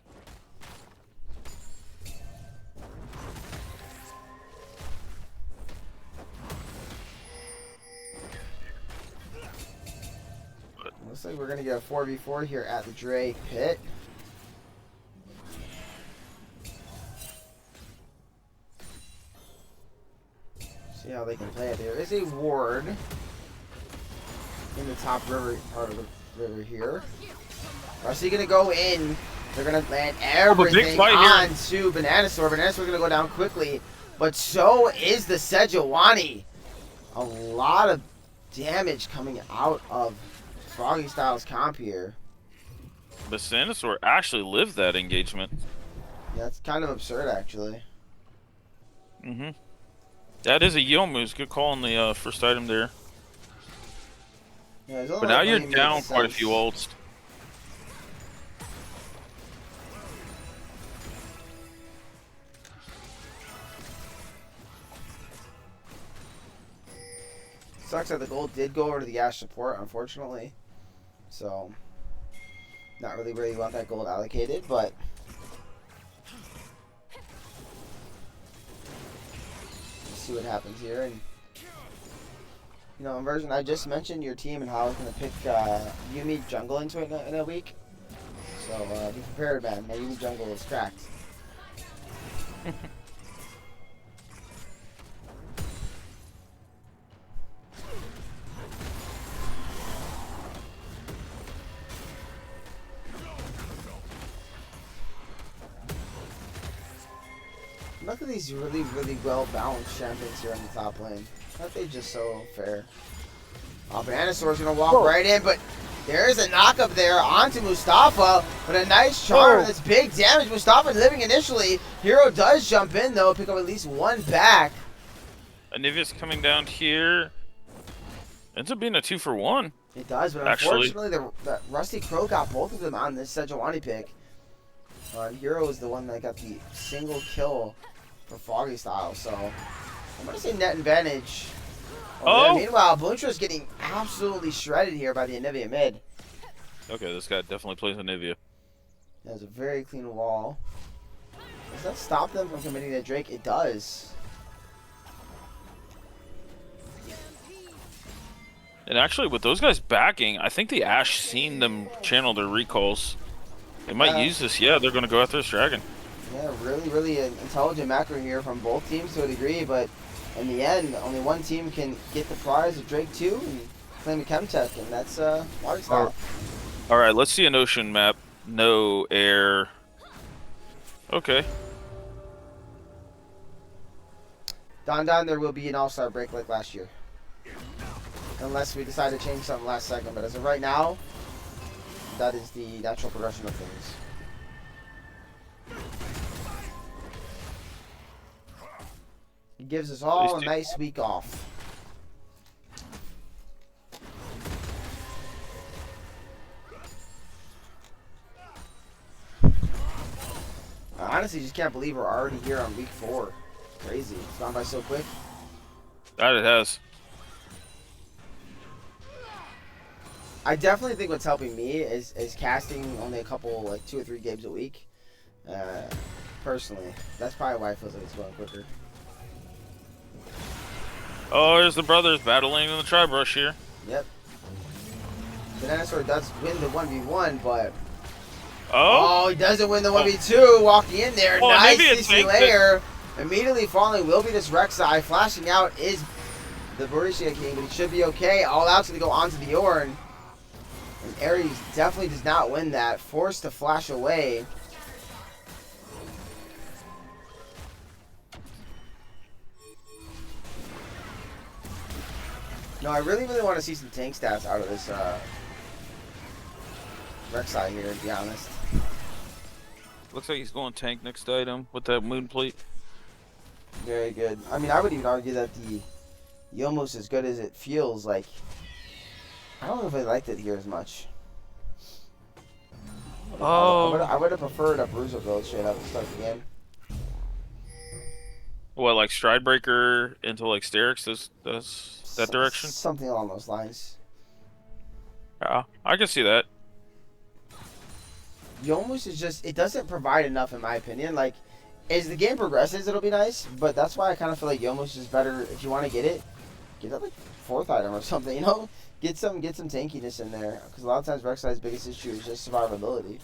looks like we're gonna get a 4v4 here at the Drake pit. See how they can play it. There is a ward in the top river part of the river here. Rusty gonna go in. They're gonna land everything onto Bananasaur. Bananasaur's gonna go down quickly, but so is the Sejuani. A lot of damage coming out of Froggy Styles comp here. The Sandsaur actually lived that engagement. Yeah, it's kind of absurd actually. Mm-hmm. That is a Yomu's. Good call on the first item there. Yeah, but now you're down quite a few ults. Sucks that the gold did go over to the Ashe support, unfortunately. So, not really where you want that gold allocated, but let's see what happens here. And you know, Inversion, I just mentioned your team and how I was going to pick Yuumi jungle into it in a week. So be prepared, man. My Yuumi jungle is cracked. Look at these really, really well-balanced champions here on the top lane. Aren't they just so fair? Oh, Bananasaur's gonna walk right in, but there is a knock-up there onto Mustafa, but a nice charm. That's big damage. Mustafa living initially. Hero does jump in, though, pick up at least one back. Anivia's coming down here. Ends up being a 2-for-1. It does, but unfortunately, the Rusty Crow got both of them on this Sejuani pick. And Hero is the one that got the single kill for Froggy Style, so I'm going to say net advantage. Oh! Meanwhile, Bloomstra's getting absolutely shredded here by the Anivia mid. Okay, this guy definitely plays Anivia. There's a very clean wall. Does that stop them from committing to Drake? It does. And actually, with those guys backing, I think the Ashe seen them channel their recalls. They might use this. Yeah, they're going to go after this dragon. Yeah, really intelligent macro here from both teams to a degree, but in the end, only one team can get the prize of Drake 2 and claim a Chemtech, and that's water style. All right, let's see an ocean map. No air. Okay. Down, there will be an all-star break like last year. Unless we decide to change something last second, but as of right now, that is the natural progression of things. It gives us all a nice week off. I honestly just can't believe we're already here on week 4. Crazy. It's gone by so quick. That it has. I definitely think what's helping me is casting only a couple, like 2 or 3 games a week. Personally, that's probably why it feels like it's going quicker. Oh, there's the brothers battling in the tribe rush here. Yep. The dinosaur does win the 1v1, but Oh, he doesn't win the 1v2. Walking in there, Oh, nice maybe it's CC like layer. Immediately falling will be this Rek'Sai. Flashing out is the Barisha King, but he should be okay. All out's going to go onto the Ornn. And Ares definitely does not win that. Forced to flash away. No, I really want to see some tank stats out of this Rek'Sai here, to be honest. looks like he's going tank next item with that moon plate. Very good. I mean, I would even argue that the Yomu's as good as it feels. Like, I don't know if I liked it here as much. Oh. I would have preferred a Bruiser build straight up to start the game. What, like Stridebreaker into like Sterix? Does that direction? Something along those lines. Yeah, I can see that. Yomu's is just, it doesn't provide enough in my opinion. Like, as the game progresses, it'll be nice, but that's why I kind of feel like Yomu's is better if you want to get it. Get that like 4th item or something, you know? Get some tankiness in there, because a lot of times Rek'Sai's biggest issue is just survivability.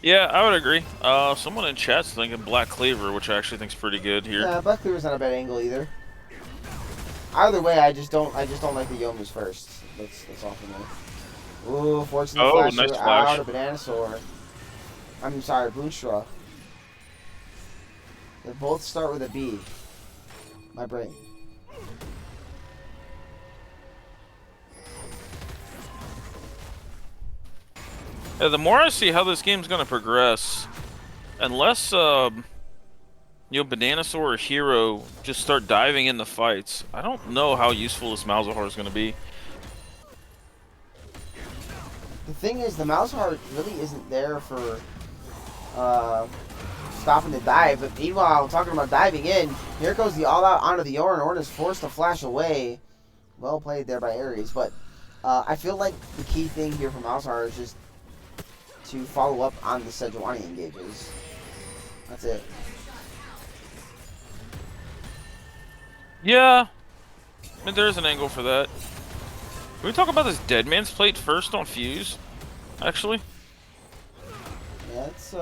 Yeah, I would agree. Someone in chat's thinking Black Cleaver, which I actually think is pretty good here. Yeah, Black Cleaver's not a bad angle either. Either way, I just don't like the Yomu's first. That's all for me. Ooh, fortunate flash nice out flash. of Bananasaur. I'm sorry, Boonstra. They both start with a B. My brain. Yeah, the more I see how this game's gonna progress, unless Bananasaur or Hero just start diving in the fights, I don't know how useful this Malzahar is gonna be. The thing is, the Malzahar really isn't there for stopping the dive. But meanwhile, talking about diving in, here goes the all-out onto the Ornn. Ornn is forced to flash away. Well played there by Ares. But I feel like the key thing here for Malzahar is just to follow up on the Sejuani engages. That's it. Yeah, I mean, there's an angle for that. Can we talk about this Dead Man's Plate first on Fuse? Actually, Yeah, it's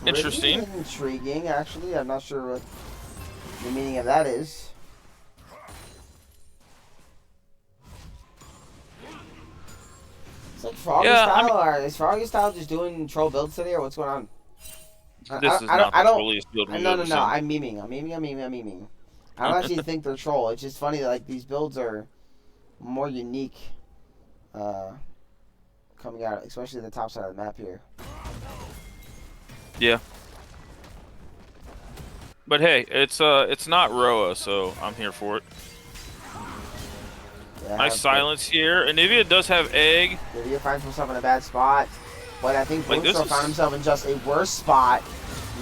interesting. pretty intriguing, actually. I'm not sure what the meaning of that is. It's like Froggy style, or is Froggy style just doing troll builds today, or what's going on? This is not the trolliest build we've No, ever seen. I'm memeing. I don't actually think they're troll. It's just funny that like these builds are more unique coming out, especially the top side of the map here. Yeah. But hey, it's not Roa, so I'm here for it. Yeah, Nice silence here. Anivia does have egg. Lydia finds himself in a bad spot, but I think Like, Boomstar found himself in just a worse spot.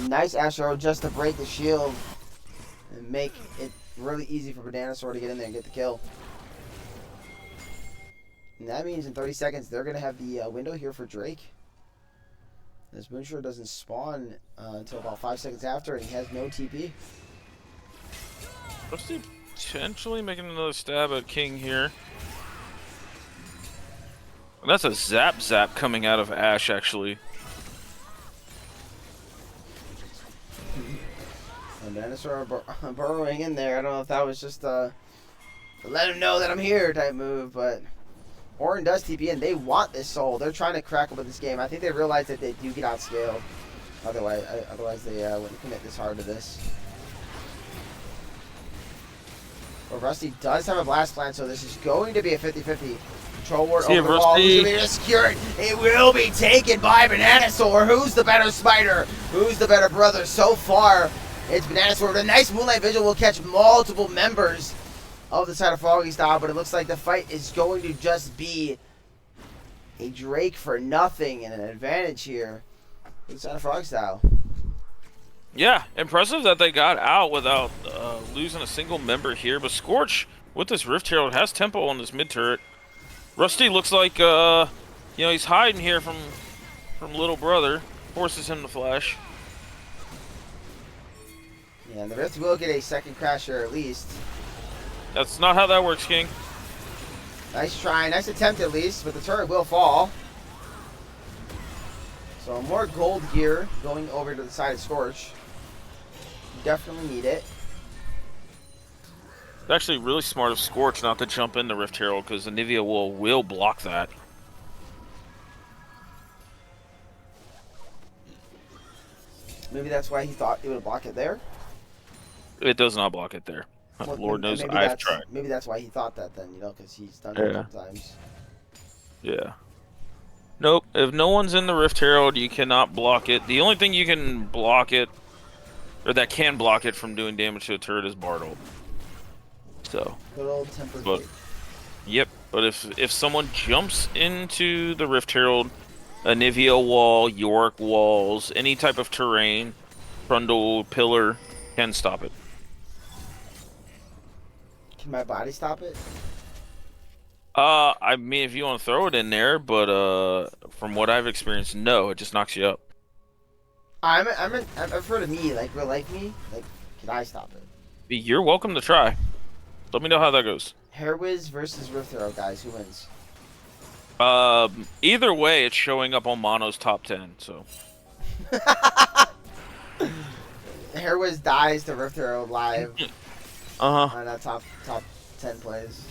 Nice Astro just to break the shield and make it really easy for Bananasaur to get in there and get the kill. And that means in 30 seconds they're gonna have the window here for Drake. This Moonshore doesn't spawn until about 5 seconds after, and he has no TP. Rusty potentially making another stab at King here. And that's a zap coming out of Ashe, actually. And Dinosaur burrowing in there. I don't know if that was just to let him know that I'm here type move, but Orin does TP, and they want this soul. They're trying to crack open this game. I think they realize that they do get outscaled. Otherwise they wouldn't commit this hard to this. But Rusty does have a blast plan, so this is going to be a 50-50. Control ward over the wall. Who's going to be secured? It will be taken by Bananasaur. Who's the better spider? Who's the better brother? So far, it's Bananasaur. With a nice Moonlight Vigil will catch multiple members of the side of Froggy style, but it looks like the fight is going to just be a Drake for nothing and an advantage here for the side of Froggy style. Yeah, impressive that they got out without losing a single member here. But Scorch, with this Rift Herald, has tempo on this mid turret. Rusty looks like, he's hiding here from little brother. Forces him to flash. Yeah, and the Rift will get a second crasher at least. That's not how that works, King. Nice try, nice attempt at least, but the turret will fall. So more gold gear going over to the side of Scorch. Definitely need it. It's actually really smart of Scorch not to jump in the Rift Herald, because the Nivea will block that. Maybe that's why he thought he would block it there. It does not block it there. Well, Lord knows maybe I've tried. Maybe that's why he thought that then, because he's done it a couple times. Yeah. Nope. If no one's in the Rift Herald, you cannot block it. The only thing you can block it, or that can block it from doing damage to a turret, is Bartle. So. Good old tempered But, gate. yep. But if someone jumps into the Rift Herald, a Nivea wall, York walls, any type of terrain, Trundle, pillar, can stop it. Can my body stop it? I mean, if you want to throw it in there, but from what I've experienced, no, it just knocks you up. I've heard of me, like real life me, like can I stop it? You're welcome to try. Let me know how that goes. Hairwiz versus Rift Hero, guys, who wins? Either way, it's showing up on Mono's top 10. So. Hairwiz dies to Rift Hero live. Uh-huh. On that top 10 plays.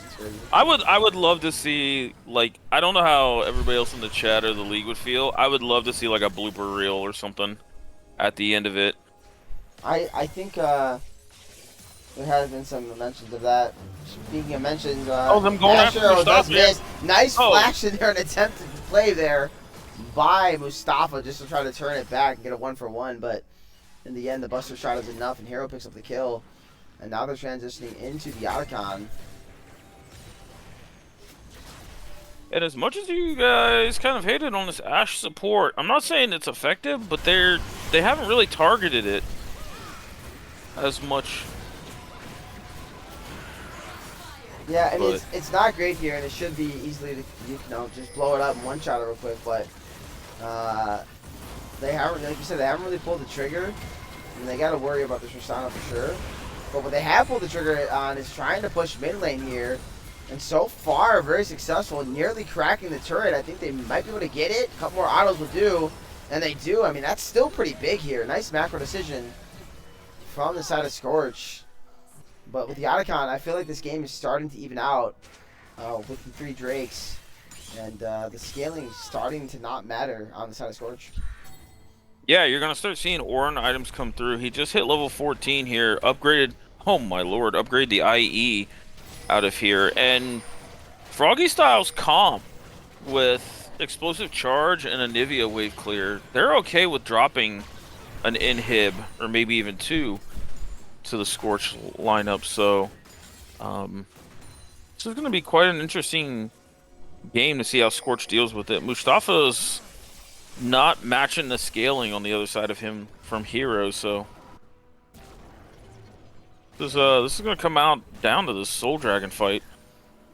It's crazy. I would love to see, like, I don't know how everybody else in the chat or the league would feel. I would love to see like a blooper reel or something at the end of it. I think there has been some mentions of that. Speaking of mentions, them going after Nashiro does Mustafa, yeah. miss. Nice flash in there, an attempted play there by Mustafa just to try to turn it back and get a 1-for-1, but in the end the Buster shot is enough and Hero picks up the kill. And now they're transitioning into the Otacon. And as much as you guys kind of hated on this Ashe support, I'm not saying it's effective, but they haven't really targeted it as much. Yeah, I mean, it's not great here, and it should be easily, just blow it up and one-shot it real quick, but they haven't, like you said, they haven't really pulled the trigger, and they got to worry about this Rosano for sure. But what they have pulled the trigger on is trying to push mid lane here, and so far, very successful, nearly cracking the turret. I think they might be able to get it. A couple more autos will do, and they do. I mean, that's still pretty big here. Nice macro decision from the side of Scorch. But with the Otacon, I feel like this game is starting to even out with the 3 Drakes, and the scaling is starting to not matter on the side of Scorch. Yeah, you're going to start seeing Orin items come through. He just hit level 14 here, upgraded, oh my lord, upgrade the IE out of here. And Froggy Style's calm with Explosive Charge and a Nivea Wave Clear. They're okay with dropping an inhib, or maybe even 2, to the Scorch lineup. So, this is going to be quite an interesting game to see how Scorch deals with it. Mustafa's not matching the scaling on the other side of him from Hero, so this is going to come out down to the Soul Dragon fight.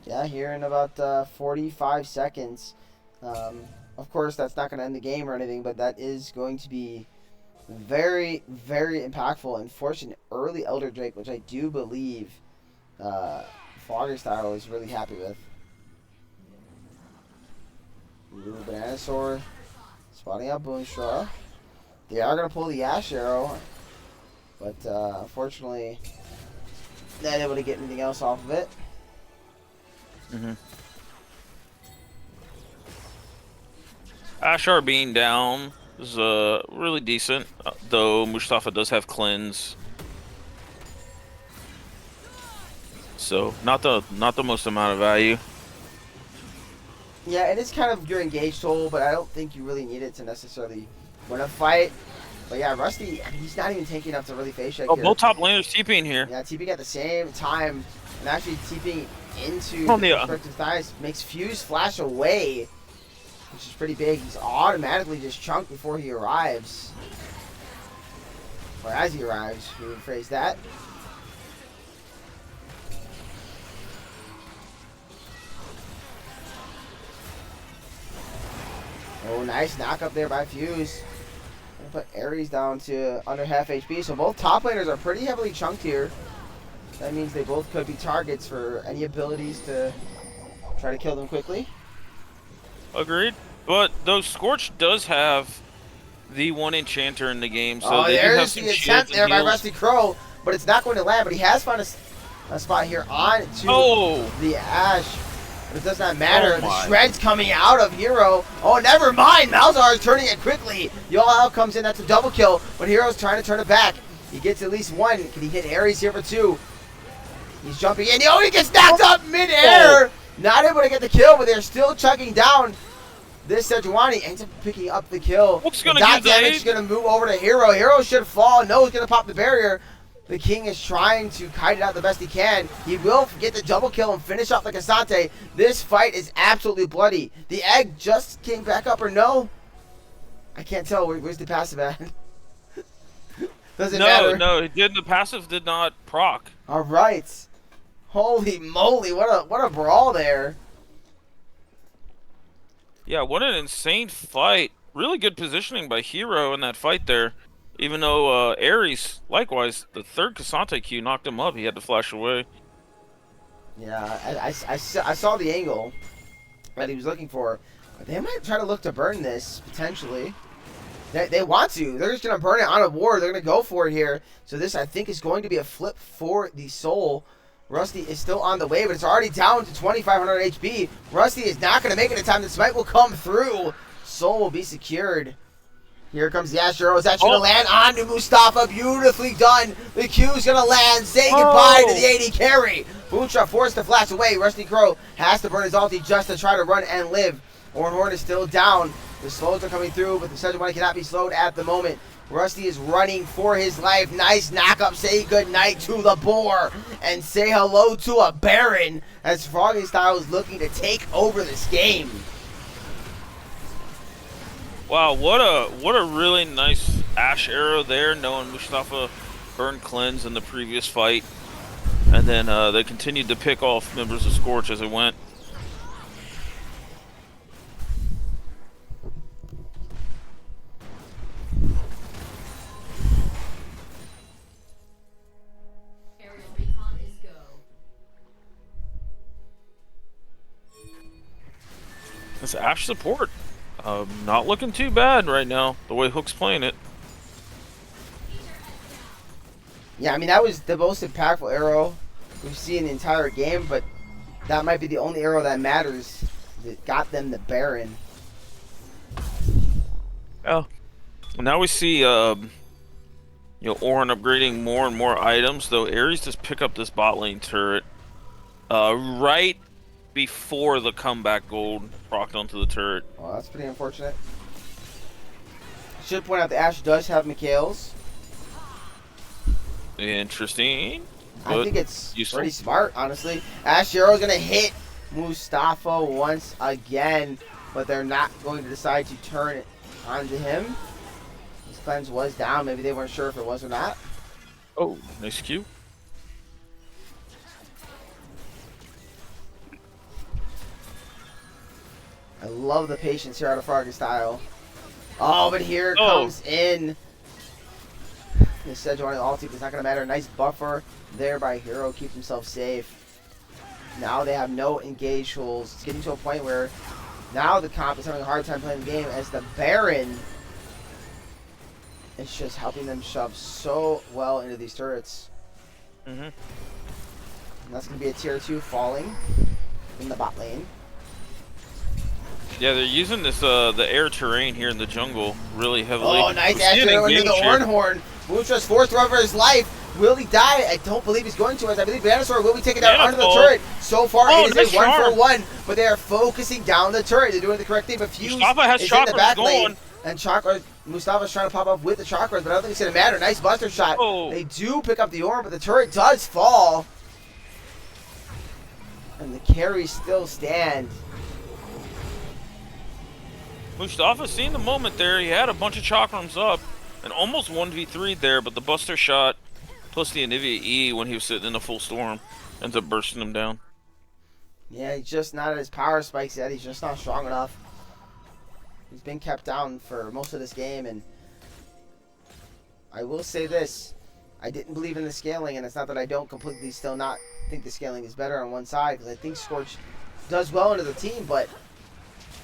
Yeah, here in about 45 seconds. Of course, that's not going to end the game or anything, but that is going to be very, very impactful and force an early Elder Drake, which I do believe Froggy style is really happy with. Ooh, Banana Sword. Spotting out Boomstraw. They are going to pull the Ash Arrow, but unfortunately, not able to get anything else off of it. Ashar being down is really decent, though Mustafa does have cleanse. So not the most amount of value. Yeah, it is kind of your engaged tool, but I don't think you really need it to necessarily win a fight. But yeah, Rusty, I mean, he's not even taking enough to really face check Oh, here. both top laners TPing here. Yeah, TPing at the same time, and actually TPing into On the the, perspective thighs makes Fuse flash away, which is pretty big. He's automatically just chunked before he arrives. Or as he arrives, we would phrase that. Oh, nice knock up there by Fuse. Gonna put Ares down to under half HP. So both top laners are pretty heavily chunked here. That means they both could be targets for any abilities to try to kill them quickly. Agreed. But though Scorch does have the one enchanter in the game, so they do have there's some the attempt shields there and by heals. Rusty Crow, but it's not going to land. But he has found a spot here on to Oh! the Ash. But it does not matter. Oh The my. shreds coming out of Hero. Oh, never mind. Malzahar is turning it quickly. The all-out comes in. That's a double kill. But Hero's trying to turn it back. He gets at least one. Can he hit Ares here for two? He's jumping in. Oh, he gets knocked up mid-air. Not able to get the kill, but they're still chugging down. This Sejuani ends up picking up the kill. Hook's gonna That give the damage aid. is going to move over to Hero. Hero should fall. No, he's going to pop the barrier. The King is trying to kite it out the best he can. He will get the double kill and finish off the Cassante. This fight is absolutely bloody. The egg just came back up or no? I can't tell. Where's the passive at? Doesn't matter. No, it did. The passive did not proc. All right. Holy moly, what a brawl there. Yeah, what an insane fight. Really good positioning by Hero in that fight there. Even though Ares, likewise, the third Cassante Q knocked him up, he had to flash away. Yeah, I saw the angle that he was looking for. But they might try to look to burn this, potentially. They want to. They're just going to burn it on a ward. They're going to go for it here. So this, I think, is going to be a flip for the Soul. Rusty is still on the way, but it's already down to 2,500 HP. Rusty is not going to make it in time. The smite will come through. Soul will be secured. Here comes the Ash Arrow. Is that going to land onto Mustafa? Beautifully done. The Q's going to land. Say goodbye to the AD carry. Boomtra forced to flash away. Rusty Crow has to burn his ulti just to try to run and live. Horn is still down. The slows are coming through, but the Sejuani cannot be slowed at the moment. Rusty is running for his life. Nice knock-up. Say goodnight to the boar. And say hello to a Baron as Froggy Style is looking to take over this game. Wow, what a really nice Ash arrow there, knowing Mustafa burned cleanse in the previous fight. And then they continued to pick off members of Scorch as it went. Aerial recon is go. This Ash support, not looking too bad right now, the way Hook's playing it. Yeah, I mean, that was the most impactful arrow we've seen the entire game, but that might be the only arrow that matters that got them the Baron. Oh. Now we see, Orin upgrading more and more items, though Ares just pick up this bot lane turret right before the comeback gold procced onto the turret. Well, that's pretty unfortunate. Should point out the Ash does have Mikhail's. Interesting. I think it's useful. pretty smart, honestly. Ash Arrow's going to hit Mustafa once again, but they're not going to decide to turn it onto him. His cleanse was down. Maybe they weren't sure if it was or not. Oh, nice Q. I love the patience here out of Froggy style. Oh, but here Oh. comes in. The Sejuani ulti, but it's not going to matter. Nice buffer there by Hero. Keeps himself safe. Now they have no engage tools. It's getting to a point where now the comp is having a hard time playing the game as the Baron is just helping them shove so well into these turrets. Mm-hmm. And that's going to be a tier 2 falling in the bot lane. Yeah, they're using this the air terrain here in the jungle really heavily. Oh, nice We're seeing Astro into the engage here. Ornhorn. Moonstruck's forced to run for his life. Will he die? I don't believe he's going to, as I believe Venusaur will be taken down under the Manifold. turret. So far, Oh, it is nice a 1-for-1, charm. but they are focusing down the turret. They're doing the correct thing, but Fuse Mustafa has is in the chakras back going. lane. And Mustafa's trying to pop up with the chakras, but I don't think it's going to matter. Nice buster shot. Oh. They do pick up the orb, but the turret does fall. And the carries still stand. Mustafa seen the moment there. He had a bunch of chakrams up and almost 1v3 there, but the buster shot plus the Anivia E when he was sitting in a full storm ends up bursting him down. Yeah, he's just not at his power spikes yet. He's just not strong enough. He's been kept down for most of this game, and I will say this. I didn't believe in the scaling, and it's not that I don't completely still not think the scaling is better on one side, because I think Scorch does well into the team, but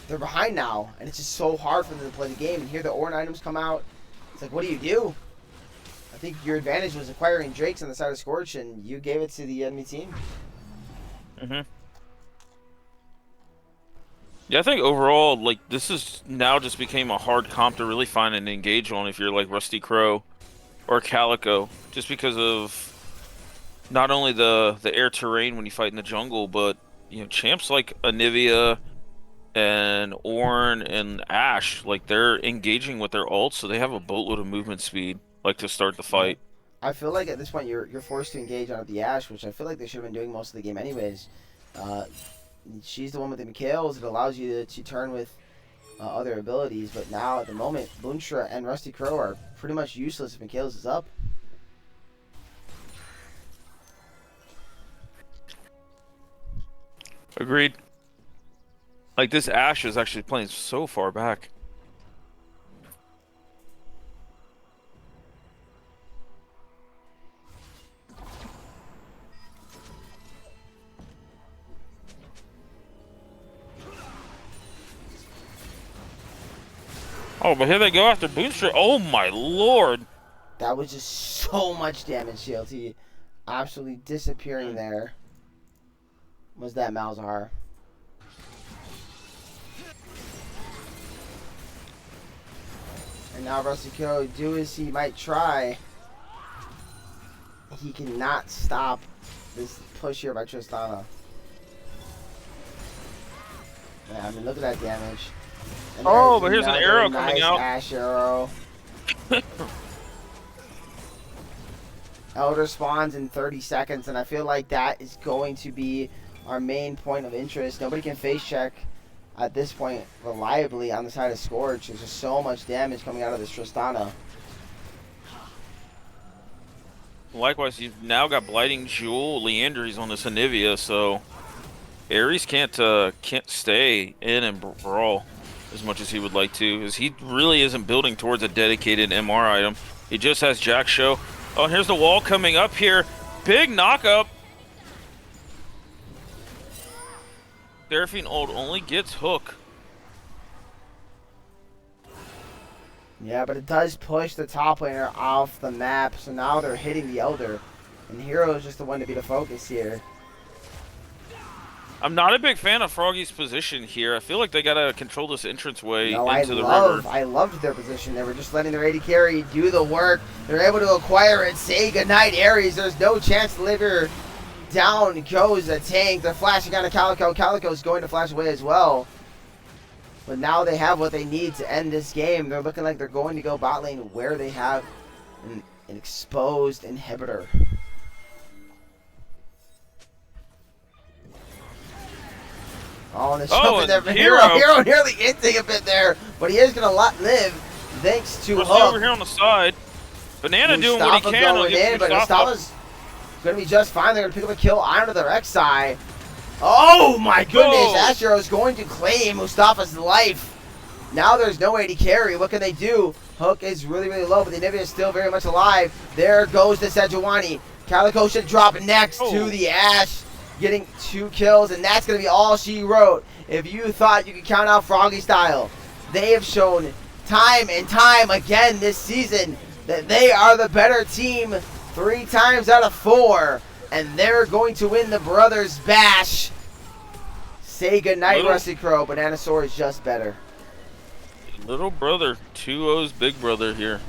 they're behind now, and it's just so hard for them to play the game. And here the Ornn items come out. It's like, what do you do? I think your advantage was acquiring Drakes on the side of Scorch, and you gave it to the enemy team. Mm-hmm. Yeah, I think overall, like, this is now just became a hard comp to really find and engage on if you're like Rusty Crow or Calico, just because of not only the air terrain when you fight in the jungle, but you know, champs like Anivia and Ornn and Ashe, like, they're engaging with their ults, so they have a boatload of movement speed, like, to start the fight. I feel like at this point you're forced to engage on the Ashe, which I feel like they should have been doing most of the game anyways. She's the one with the Mikhails. It allows you to turn with other abilities, but now at the moment, Boonstra and Rusty Crow are pretty much useless if Mikhails is up. Agreed. Like, this Ashe is actually playing so far back. Oh, but here they go after Boonstra. Oh my lord! That was just so much damage, CLT. Absolutely disappearing there. Was that Malzahar? And now Rusty Crow, do as he might try. He cannot stop this push here by Tristana. Yeah, I mean, look at that damage. And Oh, there's but here's an another arrow coming nice out. Ashe arrow. Elder spawns in 30 seconds, and I feel like that is going to be our main point of interest. Nobody can face check at this point reliably on the side of Scorch. There's just so much damage coming out of this Tristana. Likewise, you've now got Blighting Jewel, Leandry's on this Anivia, so Ares can't stay in and brawl as much as he would like to, because he really isn't building towards a dedicated MR item. He just has Jack Show. Oh, and here's the wall coming up here. Big knockup. Seraphine Ult only gets Hook. Yeah, but it does push the top laner off the map, so now they're hitting the Elder. And Hero is just the one to be the focus here. I'm not a big fan of Froggy's position here. I feel like they gotta control this entranceway No, into the river. I loved their position. They were just letting their AD carry do the work. They're able to acquire it. Say goodnight, Ares. There's no chance to live here. Down goes the tank. They're flashing on a Calico. Calico's going to flash away as well. But now they have what they need to end this game. They're looking like they're going to go bot lane where they have an exposed inhibitor. Oh, and the jump in there for Hero. Hero nearly hinting a bit there, but he is going to live thanks to Rusty Hook. over here on the side. Banana doing what he can. Going in, but Mustafa's going to be just fine. They're going to pick up a kill onto the Rek'Sai. Oh my goodness, Whoa. Astro is going to claim Mustafa's life. Now there's no way to carry. What can they do? Hook is really, really low, but the Nivea is still very much alive. There goes the Sejuani. Calico should drop next to the Ashe, getting 2 kills, and that's going to be all she wrote. If you thought you could count out Froggy style, they have shown time and time again this season that they are the better team 3 times out of 4, and they're going to win the Brothers Bash. Say goodnight, Rusty Crow. Bananasaur is just better. Little brother, 2-0's big brother here.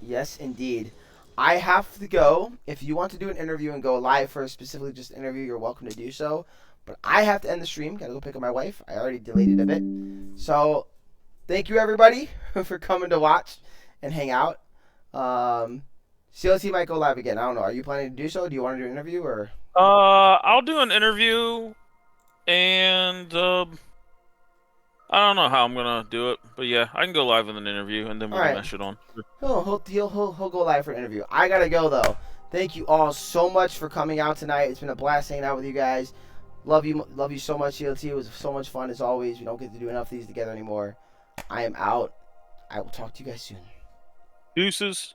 Yes, indeed. I have to go. If you want to do an interview and go live for a specifically just interview, you're welcome to do so. But I have to end the stream. Gotta go pick up my wife. I already delayed it a bit. So, thank you everybody for coming to watch and hang out. CLT might go live again. I don't know. Are you planning to do so? Do you want to do an interview or? I'll do an interview, and I don't know how I'm gonna do it, but yeah, I can go live in an interview, and then we'll Alright. mesh it on. He'll go live for an interview. I gotta go though. Thank you all so much for coming out tonight. It's been a blast hanging out with you guys. Love you so much, CLT. It was so much fun as always. We don't get to do enough of these together anymore. I am out. I will talk to you guys soon. Deuces.